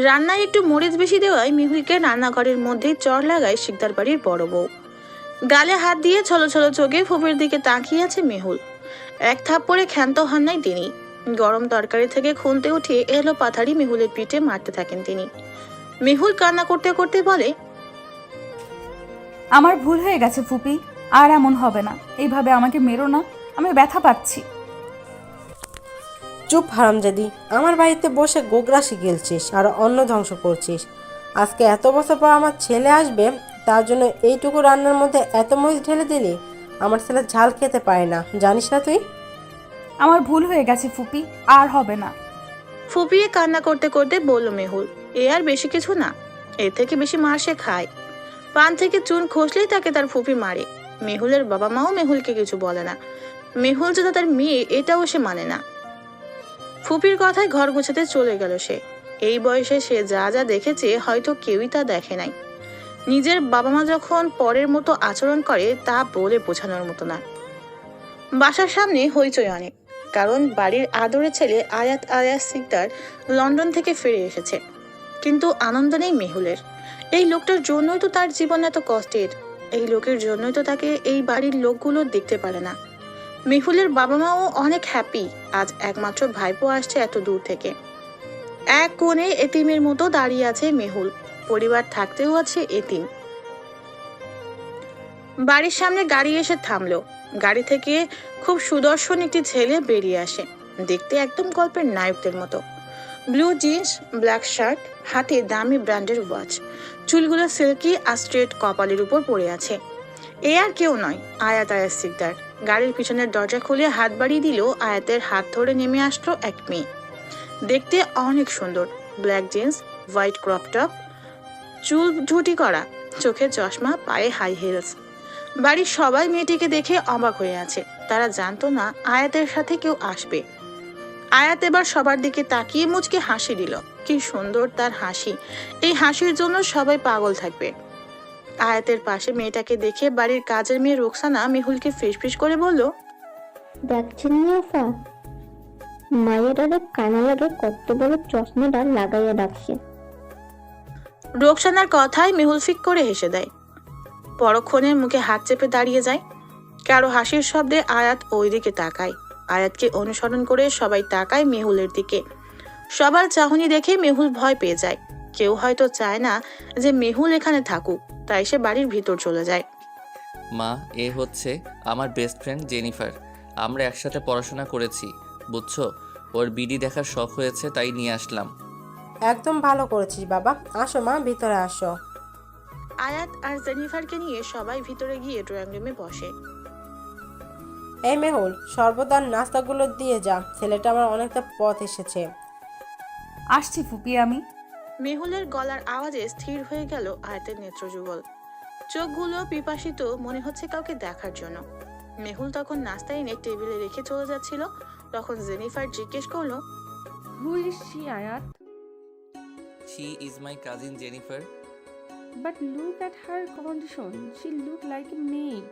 রান্নায় একটু মরিচ বেশি দেওয়ায় মিহুলকে রান্নাঘরের মধ্যেই চড় লাগায় শিকদার বাড়ির বড় বউ। গালে হাত দিয়ে ছলো ছলো চোখে ফুপির দিকে তাকিয়ে আছে মেহুল। এক থাপ্পড়ে ক্ষান্ত হন নাই তিনি। গরম তরকারি থেকে খুনতে উঠে এলো পাথারি মেহুলের পিঠে মারতে থাকেন তিনি। মেহুল কান্না করতে করতে বলে, আমার ভুল হয়ে গেছে ফুপি, আর এমন হবে না। এইভাবে আমাকে মেরো না, আমি ব্যথা পাচ্ছি। চুপ হারামজাদি, আমার বাড়িতে বসে গোগ্রাসি গেলছিস আর অন্ন ধ্বংস করছিস। আজকে এত বছর পর আমার ছেলে আসবে, তার জন্য এইটুকু রান্নার মধ্যে এত মরিচ ঢেলে দিলি? আমার ছেলে ঝাল খেতে পারে না, জানিস না তুই? আমার ভুল হয়ে গেছে ফুপি, আর হবে না। ফুপিয়ে কান্না করতে করতে বলল মেহুল, এ আর বেশি কিছু না, এর থেকে বেশি মার সে খায়। পান থেকে চুন খসলেই তাকে তার ফুপি মারে। মেহুলের বাবা মাও মেহুলকে কিছু বলে না। মেহুল যে তার মেয়ে এটাও সে মানে না। ফুপির কথায় ঘর গোছাতে চলে গেল সে। এই বয়সে সে যা যা দেখেছে হয়তো কেউই তা দেখে নাই। নিজের বাবা মা যখন পরের মতো আচরণ করে তা বলে বোঝানোর মতো না। বাসার সামনে হইচই অনেক, কারণ বাড়ির আদরের ছেলে আয়াত আয়াস সিকদার লন্ডন থেকে ফিরে এসেছে। কিন্তু আনন্দ নেই মেহুলের। এই লোকটার জন্যই তো তার জীবন এত কষ্টের। এই লোকের জন্যই তো তাকে এই বাড়ির লোকগুলো দেখতে পারে না। মেহুলের বাবা মাও অনেক হ্যাপি, আজ একমাত্র ভাইপো আসছে এত দূর থেকে। এক কোণে এতিমের মতো দাঁড়িয়ে আছে মেহুল, পরিবার থাকতেও আছে এতিম। বাড়ির সামনে গাড়ি এসে থামলো। গাড়ি থেকে খুব সুদর্শন একটি ছেলে বেরিয়ে আসে, দেখতে একদম গল্পের নায়কদের মতো। ব্লু জিন্স, ব্ল্যাক শার্ট, হাতে দামি ব্র্যান্ডের ওয়াচ, চুলগুলো সিল্কি আর স্ট্রেট কপালের উপর পড়ে আছে। এ আর কেউ নয়, আয়াত আয়াস সিকদার। গাড়ির পিছনের দরজা খুলে হাত বাড়িয়ে দিল। আয়াতের হাত ধরে নেমে আসলো এক মেয়ে, দেখতে অনেক সুন্দর। Black jeans, white crop top, চুল ঝুটি করা, চোখে চশমা, পায়ে হাই হিলস। বাড়ির সবাই মেয়েটিকে দেখে অবাক হয়ে আছে। তারা জানতো না আয়াতের সাথে কেউ আসবে। আয়াত এবার সবার দিকে তাকিয়ে মুচকে হাসি দিল। কি সুন্দর তার হাসি! এই হাসির জন্য সবাই পাগল থাকবে। আয়াতের পাশে মেয়েটাকে দেখে বাড়ির কাজের মেয়ে রোকসানা মেহুলকে ফিসফিস করে বলল, দেখছেন না আপা, মায়েরারে কানা লাগে কত বড় চশমাটা লাগাইয়া রাখছে। রোকসানার কথায় মেহুল ফিক করে হেসে দেয়। পরক্ষণের মুখে হাত চেপে দাঁড়িয়ে যায়। কারো হাসির শব্দে আয়াত ওই দিকে তাকায়। আয়াতকে অনুসরণ করে সবাই তাকায় মেহুলের দিকে। সবার চাহনি দেখে মেহুল ভয় পেয়ে যায়। কেউ হয়তো চায় না যে মেহুল এখানে থাকুক, তাই সে বাড়ির ভিতর চলে যায়। মা, এ হচ্ছে আমার বেস্ট ফ্রেন্ড জেনিফার। আমরা একসাথে পড়াশোনা করেছি, বুঝছো? ওর বিডি দেখার শখ হয়েছে, তাই নিয়ে আসলাম। একদম ভালো করেছিস বাবা। আসো মা, ভিতরে আসো। আয়াত আর জেনিফারকে নিয়ে সবাই ভিতরে গিয়ে ড্রয়িং রুমে বসে। এই মেহুল, সর্বদার নাস্তাগুলো দিয়ে যা, ছেলেটা আমার অনেকটা পথ এসেছে। আসছি ফুপি আমি। মেহুলের গলার আওয়াজে স্থির হয়ে গেল আয়াতের নেত্রযুগল। চোখগুলো পিপাসিত, মনে হচ্ছে কাউকে দেখার জন্য। মেহুল তখন নাস্তা এনে টেবিলে রেখে চলে যাচ্ছিল, তখন জেনিফার জিজ্ঞেস করলো, Who is she, Ayat? She is my cousin Jennifer. But look at her condition. She look like a maid.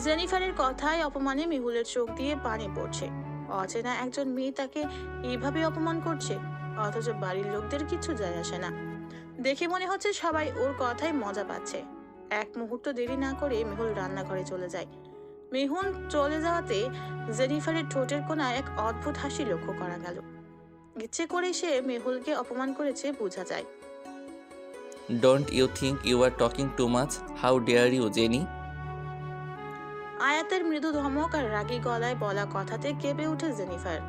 জেনিফারের কথায় অপমানে মেহুলের চোখ দিয়ে পানি পড়ছে। অচেনা একজন মেয়ে তাকে এইভাবে অপমান করছে, অথচ বাড়ির লোকদের কিছু যায় আসে না। দেখে মনে হচ্ছে সবাই ওর কথায় মজা পাচ্ছে। এক মুহূর্ত দেরি না করে মেহুল রান্নাঘরে চলে যায়। মেহুল চলে যাওয়াতে জেনিফারের ঠোঁটের কোণায় এক অদ্ভুত হাসি লক্ষ্য করা গেল। ইচ্ছে করে সে মেহুলকে অপমান করেছে বোঝা যায়। Don't you think you are talking too much? How dare you Jenny? আয়াতের মৃদু ধমক আর রাগী গলায় বলা কথাতে কেঁপে উঠে জেনিফার।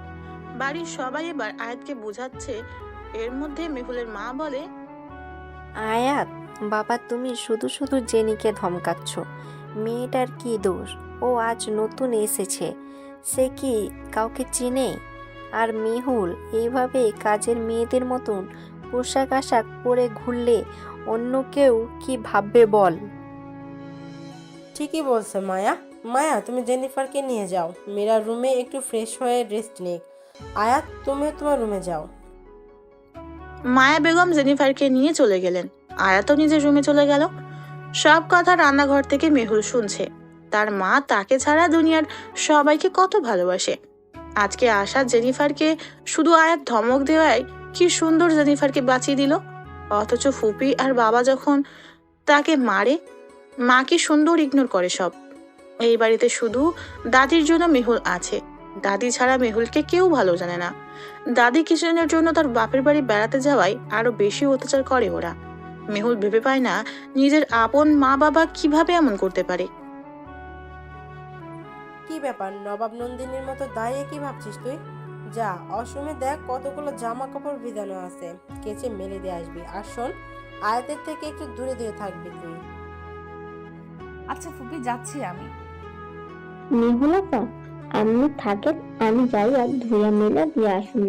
বাড়ির সবাই এবার আয়াতকে বোঝাচ্ছে। এর মধ্যে মেহুলের মা বলে, আয়াত বাবা, তুমি শুধু শুধু জেনিকে ধমকাচ্ছ। মেয়েটার কি দোষ? ও আজ নতুন এসেছে, সে কি কাউকে চেনে? আর মেহুল এইভাবে কাজের মেয়েদের মতন পোশাক আশাক পরে ঘুরলে অন্য কেউ কি ভাববে বল? ঠিকই বলছে মায়া। মায়া, তুমি জেনিফারকে নিয়ে যাও, মেয়েরা রুমে একটু ফ্রেশ হয়ে রেস্ট নিক। আয়াত, তুমিও তোমার রুমে যাও। মায়া বেগম জেনিফারকে নিয়ে চলে গেলেন। আয়াতও নিজের রুমে চলে গেল। সব কথা রান্নাঘর থেকে মেহুল শুনছে। তার মা তাকে ছাড়া দুনিয়ার সবাইকে কত ভালোবাসে। আজকে আসা জেনিফারকে শুধু আয়াত ধমক দেওয়ায় কি সুন্দর জেনিফারকে বাঁচিয়ে দিল। অথচ ফুপি আর বাবা যখন তাকে মারে, মা কি সুন্দর ইগনোর করে সব। এই বাড়িতে শুধু দাদির জন্য মেহুল আছে। দাদি ছাড়া মেহুলকে কেউ ভালো জানে না। দাদি কিছুদিনের জন্য তার বাপের বাড়ি বেড়াতে যাওয়ায় আরো বেশি অত্যাচার করে ওরা। মেহুল ভেবে পায় না নিজের আপন মা বাবা কিভাবে এমন করতে পারে। কি ব্যাপার, নবাব নন্দিনীর মতো দাঁড়িয়ে কি ভাবছিস তুই? যা অসমে দেখ কতগুলো জামা কাপড় ভিজানো আছে, কেচে মেলে দিয়ে আসবি। আর শোন, আয়াতের থেকে একটু দূরে দূরে থাকবি তুই। আচ্ছা ফুপি, যাচ্ছি আমি। মেহুল আপা, আপনি থাকেন, আমি যাই আর ধুয়া মেলা দিয়ে আসুন।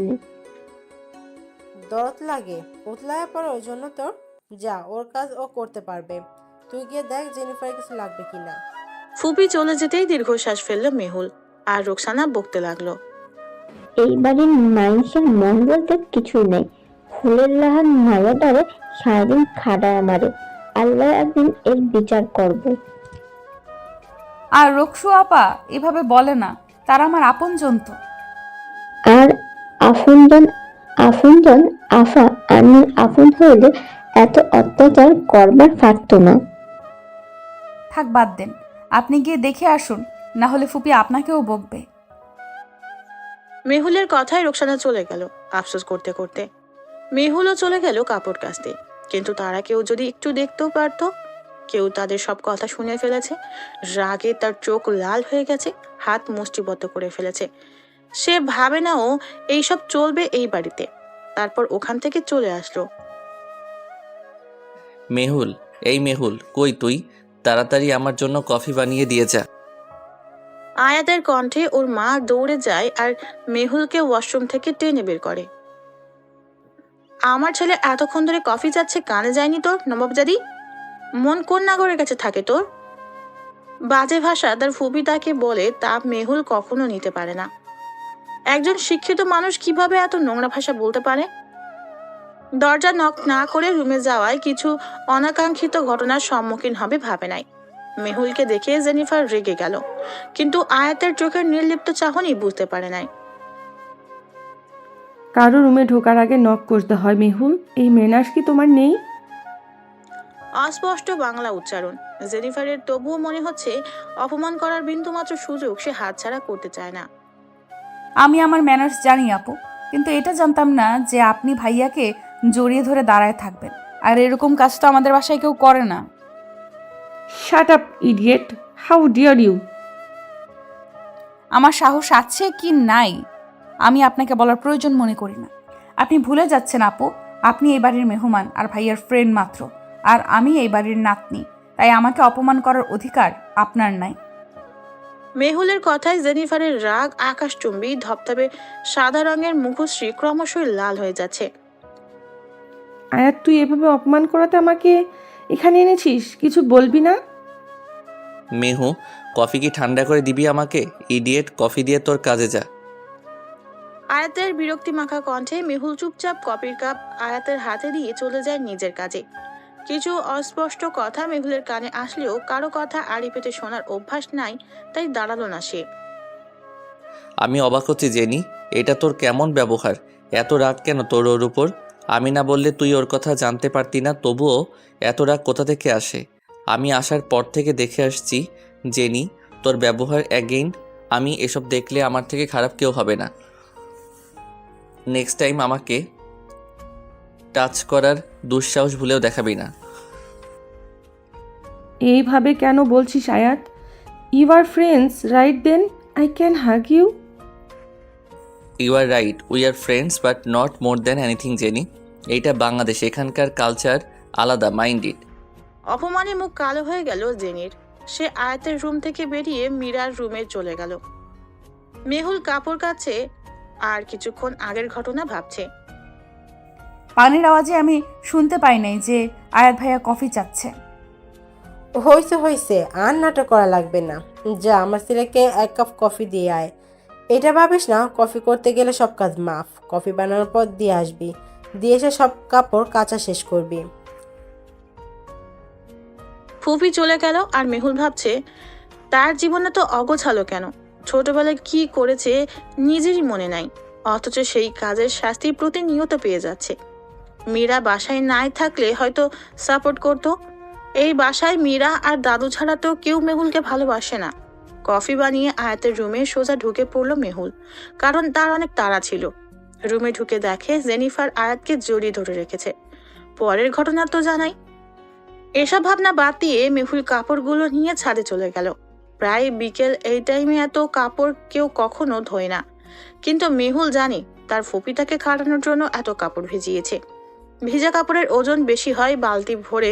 দরদ লাগে উতলায় পড়ে ওই জন্য তোর? যা, ওর কাজ ও করতে পারবে। তুই গিয়ে দেখ জেনিফারের কিছু লাগবে কিনা। ফুপি চলে যেতেই দীর্ঘশ্বাস ফেলল মেহুল, আর রোকসানা বকতে লাগলো। এই বাড়ির মানুষের মন বলতে কিছুই নেই। ফুলের লাহান মায়াটারে সারাদিন খাটায় আমারে। আল্লাহ একদিন এর বিচার করবে। আর রোকসু আপা এভাবে বলে না, তারা আমার আপনজন তো। আর আফুনজন আফুনজন আফা আমি আপন হইলে এত অত্যাচার করবার পারতো না। থাক, বাদ দেন। আপনি গিয়ে দেখে আসুন, না হলে ফুপি আপনাকেও বকবে। মেহুলের কথায় রোকসানা চলে গেল আফসোস করতে করতে। মেহুলও চলে গেল কাপড় কাচতে। কিন্তু তারা কেউ যদি একটু দেখতেও পারতো। কেউ তাদের সব কথা শুনে ফেলেছে। রাগে তার চোখ লাল হয়ে গেছে, হাত মুষ্টিবদ্ধ করে ফেলেছে। সে ভাবে না ও এইসব চলবে এই বাড়িতে। তারপর ওখান থেকে চলে আসলো। মেহুল, এই মেহুল, কই তুই? তাড়াতাড়ি আমার জন্য কফি বানিয়ে দিয়ে যা। আয়াতের কণ্ঠে ওর মা দৌড়ে যায় আর মেহুলকে ওয়াশরুম থেকে টেনে বের করে। আমার ছেলে এতক্ষণ ধরে কফি যাচ্ছে, কানে যায়নি তোর নবাবজাদি? মন কোন নাগরের কাছে থাকে তোর? বাজে ভাষা তার ফুপি তাকে বলে তা মেহুল কখনো নিতে পারে না। একজন শিক্ষিত মানুষ কিভাবে এত নোংরা ভাষা বলতে পারে? দরজা নক না করে রুমে যাওয়ায় কিছু অনাকাঙ্ক্ষিত ঘটনার সম্মুখীন হবে ভাবে নাই। মেহুলকে দেখে জেনিফার রেগে গেল, কিন্তু আয়াতের চোখের নির্লিপ্ত চাহনি বুঝতে পারে নাই। কারো রুমে ঢোকার আগে নক করতে হয় মেহুল, এই ম্যানার্স কি তোমার নেই? অস্পষ্ট বাংলা উচ্চারণ। জেনিফারের তবুও মনে হচ্ছে অপমান করার বিন্দুমাত্র সুযোগ সে হাতছাড়া করতে চায় না। আমি আমার ম্যানার্স জানি আপু, কিন্তু এটা জানতাম না যে আপনি ভাইয়াকে জড়িয়ে ধরে দাঁড়ায় থাকবেন। আর এরকম কাজ তো আমাদের বাসায় কেউ করে না। Shut up idiot, how dare you! আমার সাহস আছে কি নাই আমি আপনাকে বলার প্রয়োজন মনে করি না। আপনি ভুলে যাচ্ছেন আপু, আপনি এই বাড়ির মেহমান আর ভাইয়ার ফ্রেন্ড মাত্র। আর আমি এই বাড়ির নাতনি, তাই আমাকে অপমান করার অধিকার আপনার নাই। মেহুলের কথায় জেনিফারের রাগ আকাশচুম্বী। ধপধপে সাদা রঙের মুখশ্রী ক্রমশই লাল হয়ে যাচ্ছে। আয়াত, তুই এভাবে অপমান করাতে আমাকে এখানে এনেছিস, কিছু বলবি না? মেহু, কফি কি ঠান্ডা করে দিবি আমাকে? ইডিয়েট, কফি দিয়ে তোর কাজে যা। আয়াতের বিরক্তি মাখা কণ্ঠে মেহুল চুপচাপ কপির কাপ আয়াতের হাতে দিয়ে চলে যায় নিজের কাজে। কিছু অস্পষ্ট কথা মেহুলের কানে আসলেও কারো কথা আড়ি পেতে শোনার অভ্যাস নাই, তাই দাঁড়ালো না সে। আমি অবাক হচ্ছি জেনি, এটা তোর কেমন ব্যবহার? এত রাগ কেন তোর ওর উপর? আমি না বললে তুই ওর কথা জানতে পারতি না, তবুও এত রাগ কোথা থেকে আসে? আমি আসার পর থেকে দেখে আসছি জেনি, তোর ব্যবহার অ্যাগেইন। আমি এসব দেখলে আমার থেকে খারাপ কেউ হবে না। নেক্সট টাইম আমাকে টাচ করার দুঃসাহস ভুলেও দেখাবি না। এইভাবে কেন বলছিস আয়াত? You are friends right? Then I can hug you. You are right, we are friends but not more than anything Jenny. এইটা বাংলাদেশ, এখানকার কালচার আলাদা, মাইন্ড ইট। অপমানে মুখ কালো হয়ে গেল জেনির। সে আয়াতের রুম থেকে বেরিয়ে মীরার রুমে চলে গেল। মেহুল কাপড় কাচ্ছে আর কিছুক্ষণ আগের ঘটনা ভাবছে। পানির আওয়াজে আমি শুনতে পাই নাই যে আয়াত ভাইয়া কফি চাচ্ছে। হয়েছে হয়েছে, আর নাটক করা লাগবে না। যা, আমার ছেলেকে 1 কাপ কফি দিয়ে আয়। এটা ভাবিস না কফি করতে গেলে সব কাজ মাফ। কফি বানানোর পর দিয়ে আসবি, দিয়ে এসে সব কাপড় কাচা শেষ করবি। ফুফি চলে গেল আর মেহুল ভাবছে তার জীবনে তো অগোছালো কেন। ছোটবেলায় কি করেছে নিজেরই মনে নাই। অথচ সেই কাজের শাস্তি প্রতিনিয়ত পেয়ে যাচ্ছে। মীরা বাসায় নাই থাকলে হয়তো সাপোর্ট করত। এই বাসায় মীরা আর দাদু ছাড়া তো কেউ মেহুলকে ভালোবাসে না। কফি বানিয়ে আয়াতের রুমে সোজা ঢুকে পড়ল মেহুল, কারণ তার অনেক তাড়া ছিল। রুমে ঢুকে দেখে জেনিফার আয়াতকে জড়িয়ে ধরে রেখেছে। পরের ঘটনা তো জানাই। এসব ভাবনা বাদ দিয়ে মেহুল কাপড়গুলো নিয়ে ছাদে চলে গেল। প্রায় বিকেল এই টাইমে এত কাপড় কেউ কখনো ধোয় না, কিন্তু মেহুল জানে তার ফুপি তাকে খাটানোর জন্য এত কাপড় ভিজিয়েছে। ভিজা কাপড়ের ওজন বেশি হয়। বালতি ভরে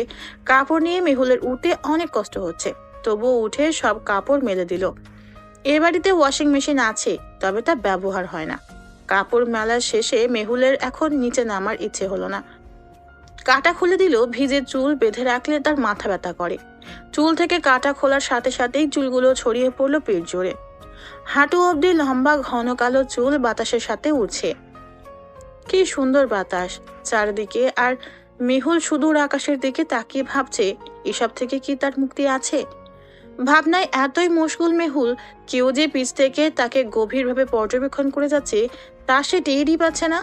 কাপড় নিয়ে মেহুলের উঠতে অনেক কষ্ট হচ্ছে, তবুও উঠে সব কাপড় মেলে দিল। এ বাড়িতে ওয়াশিং মেশিন আছে, তবে তা ব্যবহার হয় না। কাপড় মেলার শেষে মেহুলের এখন নিচে নামার ইচ্ছে হলো না। কাটা খুলে দিল। ভিজে চুল বেঁধে রাখলে তার মাথা ব্যথা করে। চুল থেকে কাটা খোলার সাথে সাথেই চুলগুলো ছড়িয়ে পড়লো পেট জোরে। হাঁটু অবধি লম্বা ঘন কালো চুল বাতাসের সাথে উড়ছে। কি সুন্দর বাতাস চারদিকে, আর মেহুল সুদূর আকাশের দিকে তাকিয়ে ভাবছে এসব থেকে কি তার মুক্তি আছে। ভাবনায় এতই মশগুল মেহুল, কেউ যে পিছ থেকে তাকে গভীরভাবে পর্যবেক্ষণ করে যাচ্ছে তা সে টেরই পাচ্ছে না।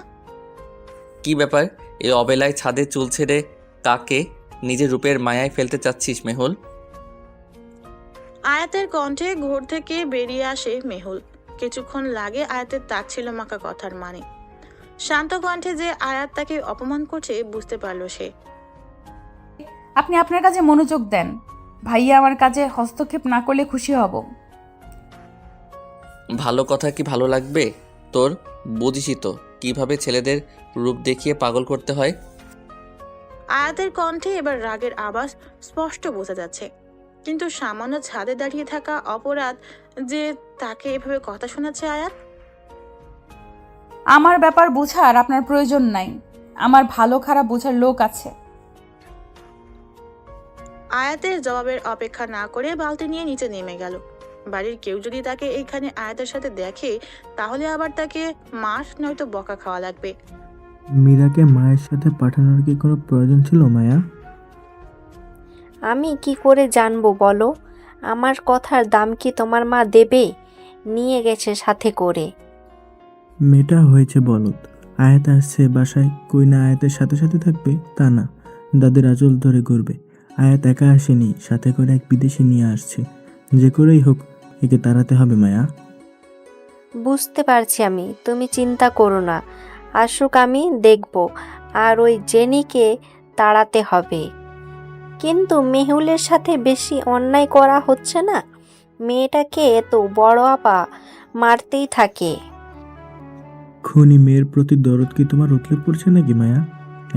কি ব্যাপার, এই অবেলায় ছাদে চুল ছেড়ে কাকে নিজের রূপের মায়ায় ফেলতে চাচ্ছিস মেহুল? আয়াতের কণ্ঠে ঘোর থেকে বেরিয়ে আসে মেহুল। কিছুক্ষণ লাগে আয়াতের তাচ্ছিল মাখা কথার মানে। শান্ত কণ্ঠে যে আয়াত তাকে অপমান করছে বুঝতে পারল সে। আপনি আপনার কাজে মনোযোগ দেন। ভাইয়া আমার কাজে হস্তক্ষেপ না করলে খুশি হব। ভালো কথা কি ভালো লাগবে তোর? বুঝিসই তো কিভাবে ছেলেদের রূপ দেখিয়ে পাগল করতে হয়। আয়াতের কণ্ঠে এবার রাগের আওয়াজ স্পষ্ট বোঝা যাচ্ছে, কিন্তু সামান্য ছাদে দাঁড়িয়ে থাকা অপরাধ যে তাকে এভাবে কথা শোনাচ্ছে। আয়াত, আমার ব্যাপার বোঝার আপনার প্রয়োজন নাই। আমার ভালো খারাপ বোঝার লোক আছে। আয়াতের জবাবের অপেক্ষা না করে বালতি নিয়ে নিচে নেমে গেল। বাড়ির কেউ যদি তাকে এইখানে আয়াতের সাথে দেখে তাহলে আবার তাকে মাস নয়তো বকা খাওয়া লাগবে। মীরাকে মায়ের সাথে পাঠানোর কি কোনো প্রয়োজন ছিল মায়া? আমি কি করে জানবো বলো? আমার কথার দাম কি তোমার মা দেবে? নিয়ে গেছে সাথে করে। মেয়েটা হয়েছে বলদ। আয়াত আসছে বাসায়, কই না আয়াতের সাথে সাথে থাকবে তা না, দাদের আঁচল ধরে ঘুরবে। আয়াত একা আসেনি, সাথে করে এক বিদেশি নিয়ে আসছে। যে করেই হোক একে তাড়াতে হবে মায়া। বুঝতে পারছি আমি, তুমি চিন্তা করো না। আসুক, আমি দেখব। আর ওই জেনিকে তাড়াতে হবে। কিন্তু মেহুলের সাথে বেশি অন্যায় করা হচ্ছে না? মেয়েটাকে তো বড় আপা মারতেই থাকে। খুনি মেয়ের প্রতি দরদ কি তোমার উতলে পড়ছে নাকি মায়া?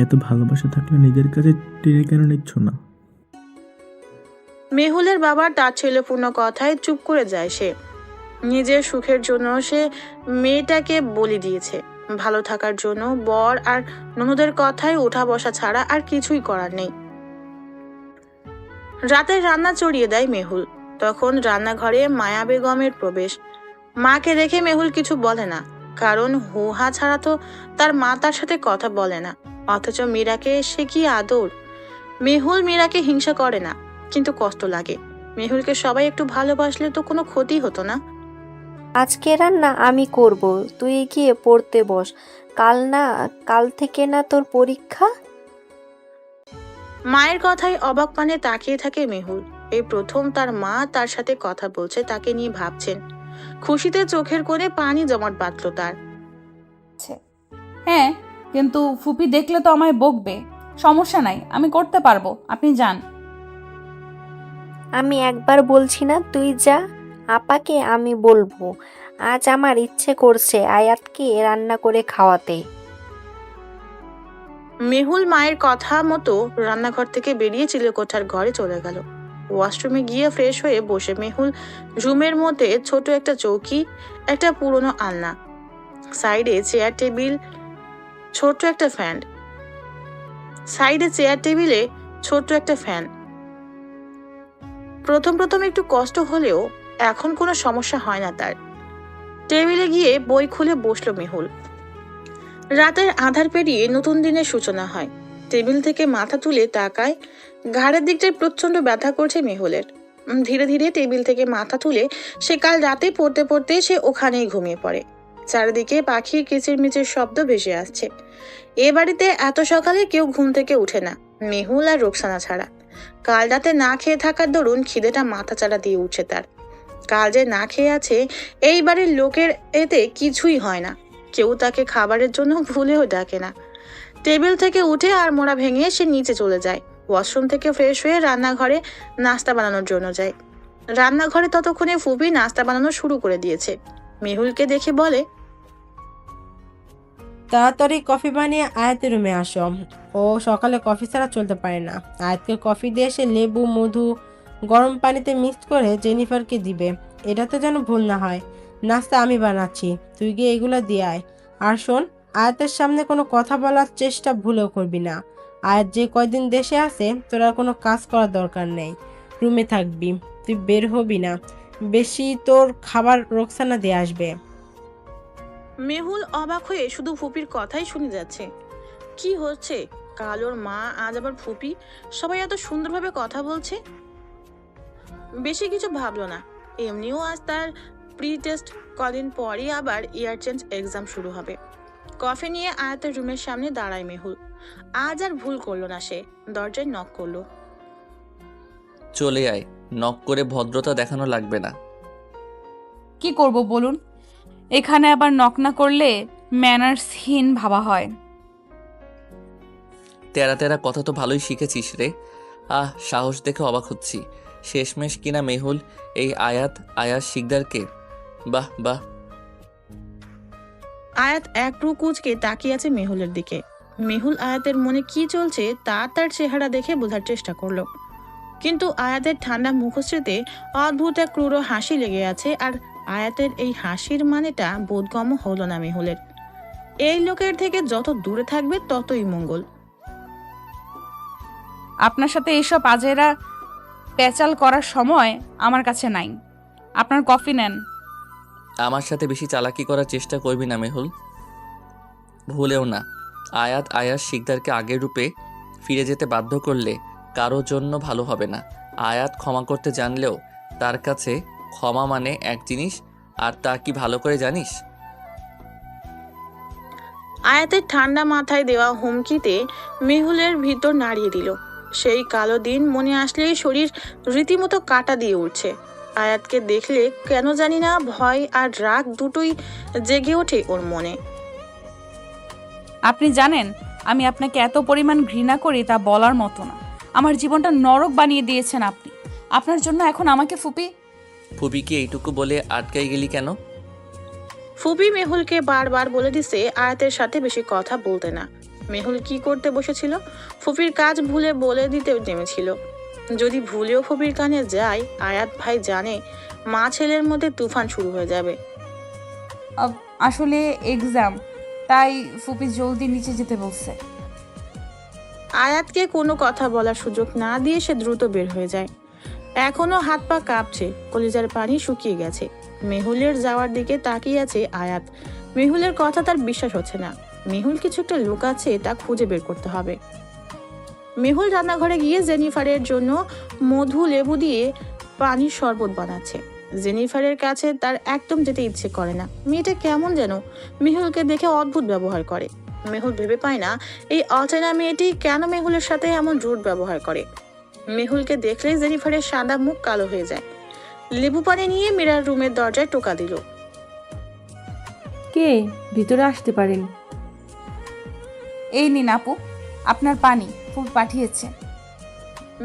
এত ভালোবাসা থাকলে নিজের কাছে টেনে কেন নিচ্ছ না? মেহুলের বাবার তাচ্ছিল্যপূর্ণ কথায় চুপ করে যায় সে। নিজের সুখের জন্য সে মেয়েটাকে বলি দিয়েছে, ভালো থাকার জন্য বর আর ননদের কথায় ওঠা বসা ছাড়া আর কিছুই করার নেই। রাতের রান্না চড়িয়ে দেয় মেহুল। তখন রান্নাঘরে মায়া বেগমের প্রবেশ। মাকে দেখে মেহুল কিছু বলে না, কারণ হুহা ছাড়া তো তার মা তার সাথে কথা বলে না। অথচ মীরাকে সে কি আদর। মেহুল মীরাকে হিংসা করে না, কিন্তু কষ্ট লাগে। মেহুলকে সবাই একটু ভালোবাসলে তো কোনো ক্ষতি হতো না। আজকে রান্না আমি করব, তুই গিয়ে পড়তে বস। কাল থেকে না তোর পরীক্ষা? মায়ের কথায় অবাক পানে তাকিয়ে থাকে মেহুল। এই প্রথম তার মা তার সাথে কথা বলছে, তাকে নিয়ে ভাবছেন। খুশিতে চোখের কোণে পানি জমাট বাঁধল তার। হ্যাঁ, কিন্তু ফুপি দেখলে তো আমায় বকবে। সমস্যা নাই, আমি করতে পারবো, আপনি যান। আমি একবার বলছি না, তুই যা। আপাকে আমি বলবো। আজ আমার ইচ্ছে করছে আয়াতকে রান্না করে খাওয়াতে। মেহুল মায়ের কথা মতো রান্নাঘর থেকে বেরিয়ে চিলেকোঠার ঘরে চলে গেল। ওয়াশরুমে গিয়ে ফ্রেশ হয়ে বসে মেহুল রুমের মধ্যে ছোট একটা চৌকি, একটা পুরনো আলনা, সাইডে চেয়ার টেবিল, ছোট্ট একটা ফ্যান। প্রথম একটু কষ্ট হলেও এখন কোনো সমস্যা হয় না তার। টেবিলে গিয়ে বই খুলে বসলো মেহুল। রাতের আধার পেরিয়ে নতুন দিনের সূচনা হয়। টেবিল থেকে মাথা তুলে তাকায়। ঘাড়ের দিকটায় প্রচন্ড ব্যথা করছে মেহুলের। ধীরে ধীরে টেবিল থেকে মাথা তুলে সে কাল রাতে পড়তে পড়তে সে ওখানেই ঘুমিয়ে পড়ে। চারিদিকে পাখির কিচিরমিচির শব্দ ভেসে আসছে। এ বাড়িতে এত সকালে কেউ ঘুম থেকে উঠে না, মেহুল আর রোকসানা ছাড়া। কাল রাতে না খেয়ে থাকার দরুন খিদেটা মাথাচাড়া দিয়ে উঠছে তার। কাল যে না খেয়ে আছে এই বাড়ির লোকের, এতে কিছুই হয় না। কেউ তাকে খাবারের জন্য ভুলেও ডাকে না। টেবিল থেকে উঠে আর মোড়া ভেঙে সে নিচে চলে যায়। ওয়াশরুম থেকে ফ্রেশ হয়ে রান্নাঘরে নাস্তা বানানোর জন্য যায়। রান্নাঘরে ততক্ষণে ফুপি নাস্তা বানানো শুরু করে দিয়েছে। মেহুলকে দেখে বলে, তাড়াতাড়ি কফি বানিয়ে আয়াতের রুমে আসো। ও সকালে কফি ছাড়া চলতে পারে না। আয়াতকে কফি দিয়ে এসে লেবু মধু গরম পানিতে মিক্সড করে জেনিফারকে দিবে। এটাতে যেন ভুল না হয়। নাস্তা আমি বানাচ্ছি, তুই গিয়ে এগুলো দিয়ে আয়। আর শোন, আয়াতের সামনে কোনো কথা বলার চেষ্টা ভুলেও করবি না। আয়াত যে কয়দিন দেশে আছে তোর আর কোনো কাজ করার দরকার নেই, রুমে থাকবি, তুই বের হবি না। বেশি তোর খাবার রোকসানা দিয়ে আসবে। মেহুল অবাক হয়ে শুধু ফুপির কথাই শুনে যাচ্ছে। কি হচ্ছে? কালোর মা, আজ আবার ফুপি, সবাই এত সুন্দরভাবে কথা বলছে। বেশি কিছু ভাবলো না। এমনিও আজ তার প্রি টেস্ট, কদিন পরই আবার ইয়ার চেঞ্জ এক্সাম শুরু হবে। কফি নিয়ে আয়াতের রুমের সামনে দাঁড়ায় মেহুল। আজ আর ভুল করলো না, সে দরজায় নক করলো। চলে আয়, নক করে ভদ্রতা দেখানো লাগবে না। কি করব বলুন? এখানে আবার নক না করলে ম্যানার্সহীন ভাবা হয়। তেরা তেরা কথা তো ভালোই শিখেছিস রে। সাহস দেখে অবাক হচ্ছি। শেষমেশ কিনা মেহুল এই আয়াত শিকদারকে। বাহ বাহ। আয়াত এক রু কুচকে তাকিয়ে আছে মেহুলের দিকে। মেহুল আয়াতের মনে কি চলছে তা তার চেহারা দেখে বোঝার চেষ্টা করলো। কিন্তু আয়াতের ঠান্ডা মুখশ্রীতে অদ্ভুত এক ক্রূর হাসি লেগে আছে। আর আয়াতের এই হাসির মানেটা বোধগম্য হলো না মেহুলের। এই লোকের থেকে যত দূরে থাকবে ততই মঙ্গল। আপনার সাথে এইসব আজেরা পেঁচাল করার সময় আমার কাছে নাই। আপনার কফি নেন। আমার সাথে বেশি চালাকি করার চেষ্টা করবি না মেহুল, ভুলেও না। আয়াত শিকদারকে আগের রূপে ফিরে যেতে বাধ্য করলে কারোর জন্য ভালো হবে না। আয়াত ক্ষমা করতে জানলেও তার কাছে ক্ষমা মানে এক জিনিস, আর তা কি ভালো করে জানিস? আয়াতের ঠান্ডা মাথায় দেওয়া হুমকিতে মেহুলের ভিতর নাড়িয়ে দিল। সেই কালো দিন মনে আসলেই শরীর রীতিমতো কাটা দিয়ে উঠছে। আয়াতকে দেখলে কেন জানি না ভয় আর রাগ দুটোই জেগে ওঠে ওর মনে। আপনি জানেন আমি আপনাকে এত পরিমাণ ঘৃণা করি তা বলার মতো না। আমার জীবনটা নরক বানিয়ে দিয়েছেন আপনি। আপনার জন্য এখন আমাকে ফুপিকে এইটুকু বলে আটকাই গেলি কেন? ফুপি মেহুলকে বারবার বলে দিছে আয়াতের সাথে বেশি কথা বলতে না। মেহুল কি করতে বসেছিল? ফুপির কাজ ভুলে বলে দিতে নেমেছিল। যদি ভুলেও ফুপির কানে যায়, আয়াত ভাই জানে মা ছেলের মধ্যে তুফান শুরু হয়ে যাবে। আসলে এক্সাম, তাই ফুপি জলদি নিচে যেতে বলছে। আয়াতকে কোনো কথা বলার সুযোগ না দিয়ে সে দ্রুত বের হয়ে যায়। এখনো হাত পা কাঁপছে, কলিজার পানি শুকিয়ে গেছে। মেহুলের যাওয়ার দিকে তাকিয়ে আছে আয়াত। মেহুলের কথা তার বিশ্বাস হচ্ছে না। মেহুল কিছু একটা লুকাচ্ছে, তা খুঁজে বের করতে হবে। মেহুল রান্নাঘরে গিয়ে জেনিফারের জন্য মধু লেবু দিয়ে পানির শরবত বানাচ্ছে। জেনিফারের কাছে তার একদম যেতে ইচ্ছে করে না। মেয়েটা কেমন যেন মেহুলকে দেখে অদ্ভুত ব্যবহার করে। মেহুল ভেবে পায় না এই অচেনা মেয়েটি কেন মেহুলের সাথে এমন রুড ব্যবহার করে। মেহুলকে দেখলেই জেনিফারের সাদা মুখ কালো হয়ে যায়। লেবু পানি নিয়ে মীরার রুমের দরজায় টোকা দিল। কে? ভিতরে আসতে পারেন। এই নিন আপু, আপনার পানি ফুপি পাঠিয়েছে।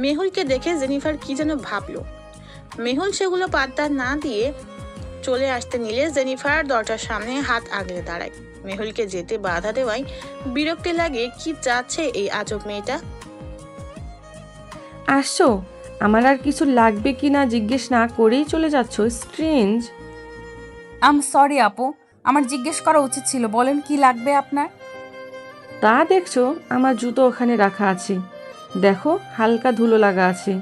মেহুলকে দেখে জেনিফার কি যেন ভাবলো। মেহুল সেগুলো পাত্তা না দিয়ে চলে আসতে নিলে জেনিফার দরজার সামনে হাত আগলে দাঁড়ায়। মেহুলকে যেতে বাধা দেওয়ায় বিরক্তি লাগে। কি চাচ্ছে এই আজব মেয়েটা? আসছো? আমার আর কিছু লাগবে কি না জিজ্ঞেস না করেই চলে যাচ্ছ, স্ট্রেঞ্জ। সরি আপু, আমার জিজ্ঞেস করা উচিত ছিল। বলেন কি লাগবে আপনার? তা দেখছো, আমার জুতো ওখানে রাখা আছে, দেখো হালকা ধুলো লাগা আছে,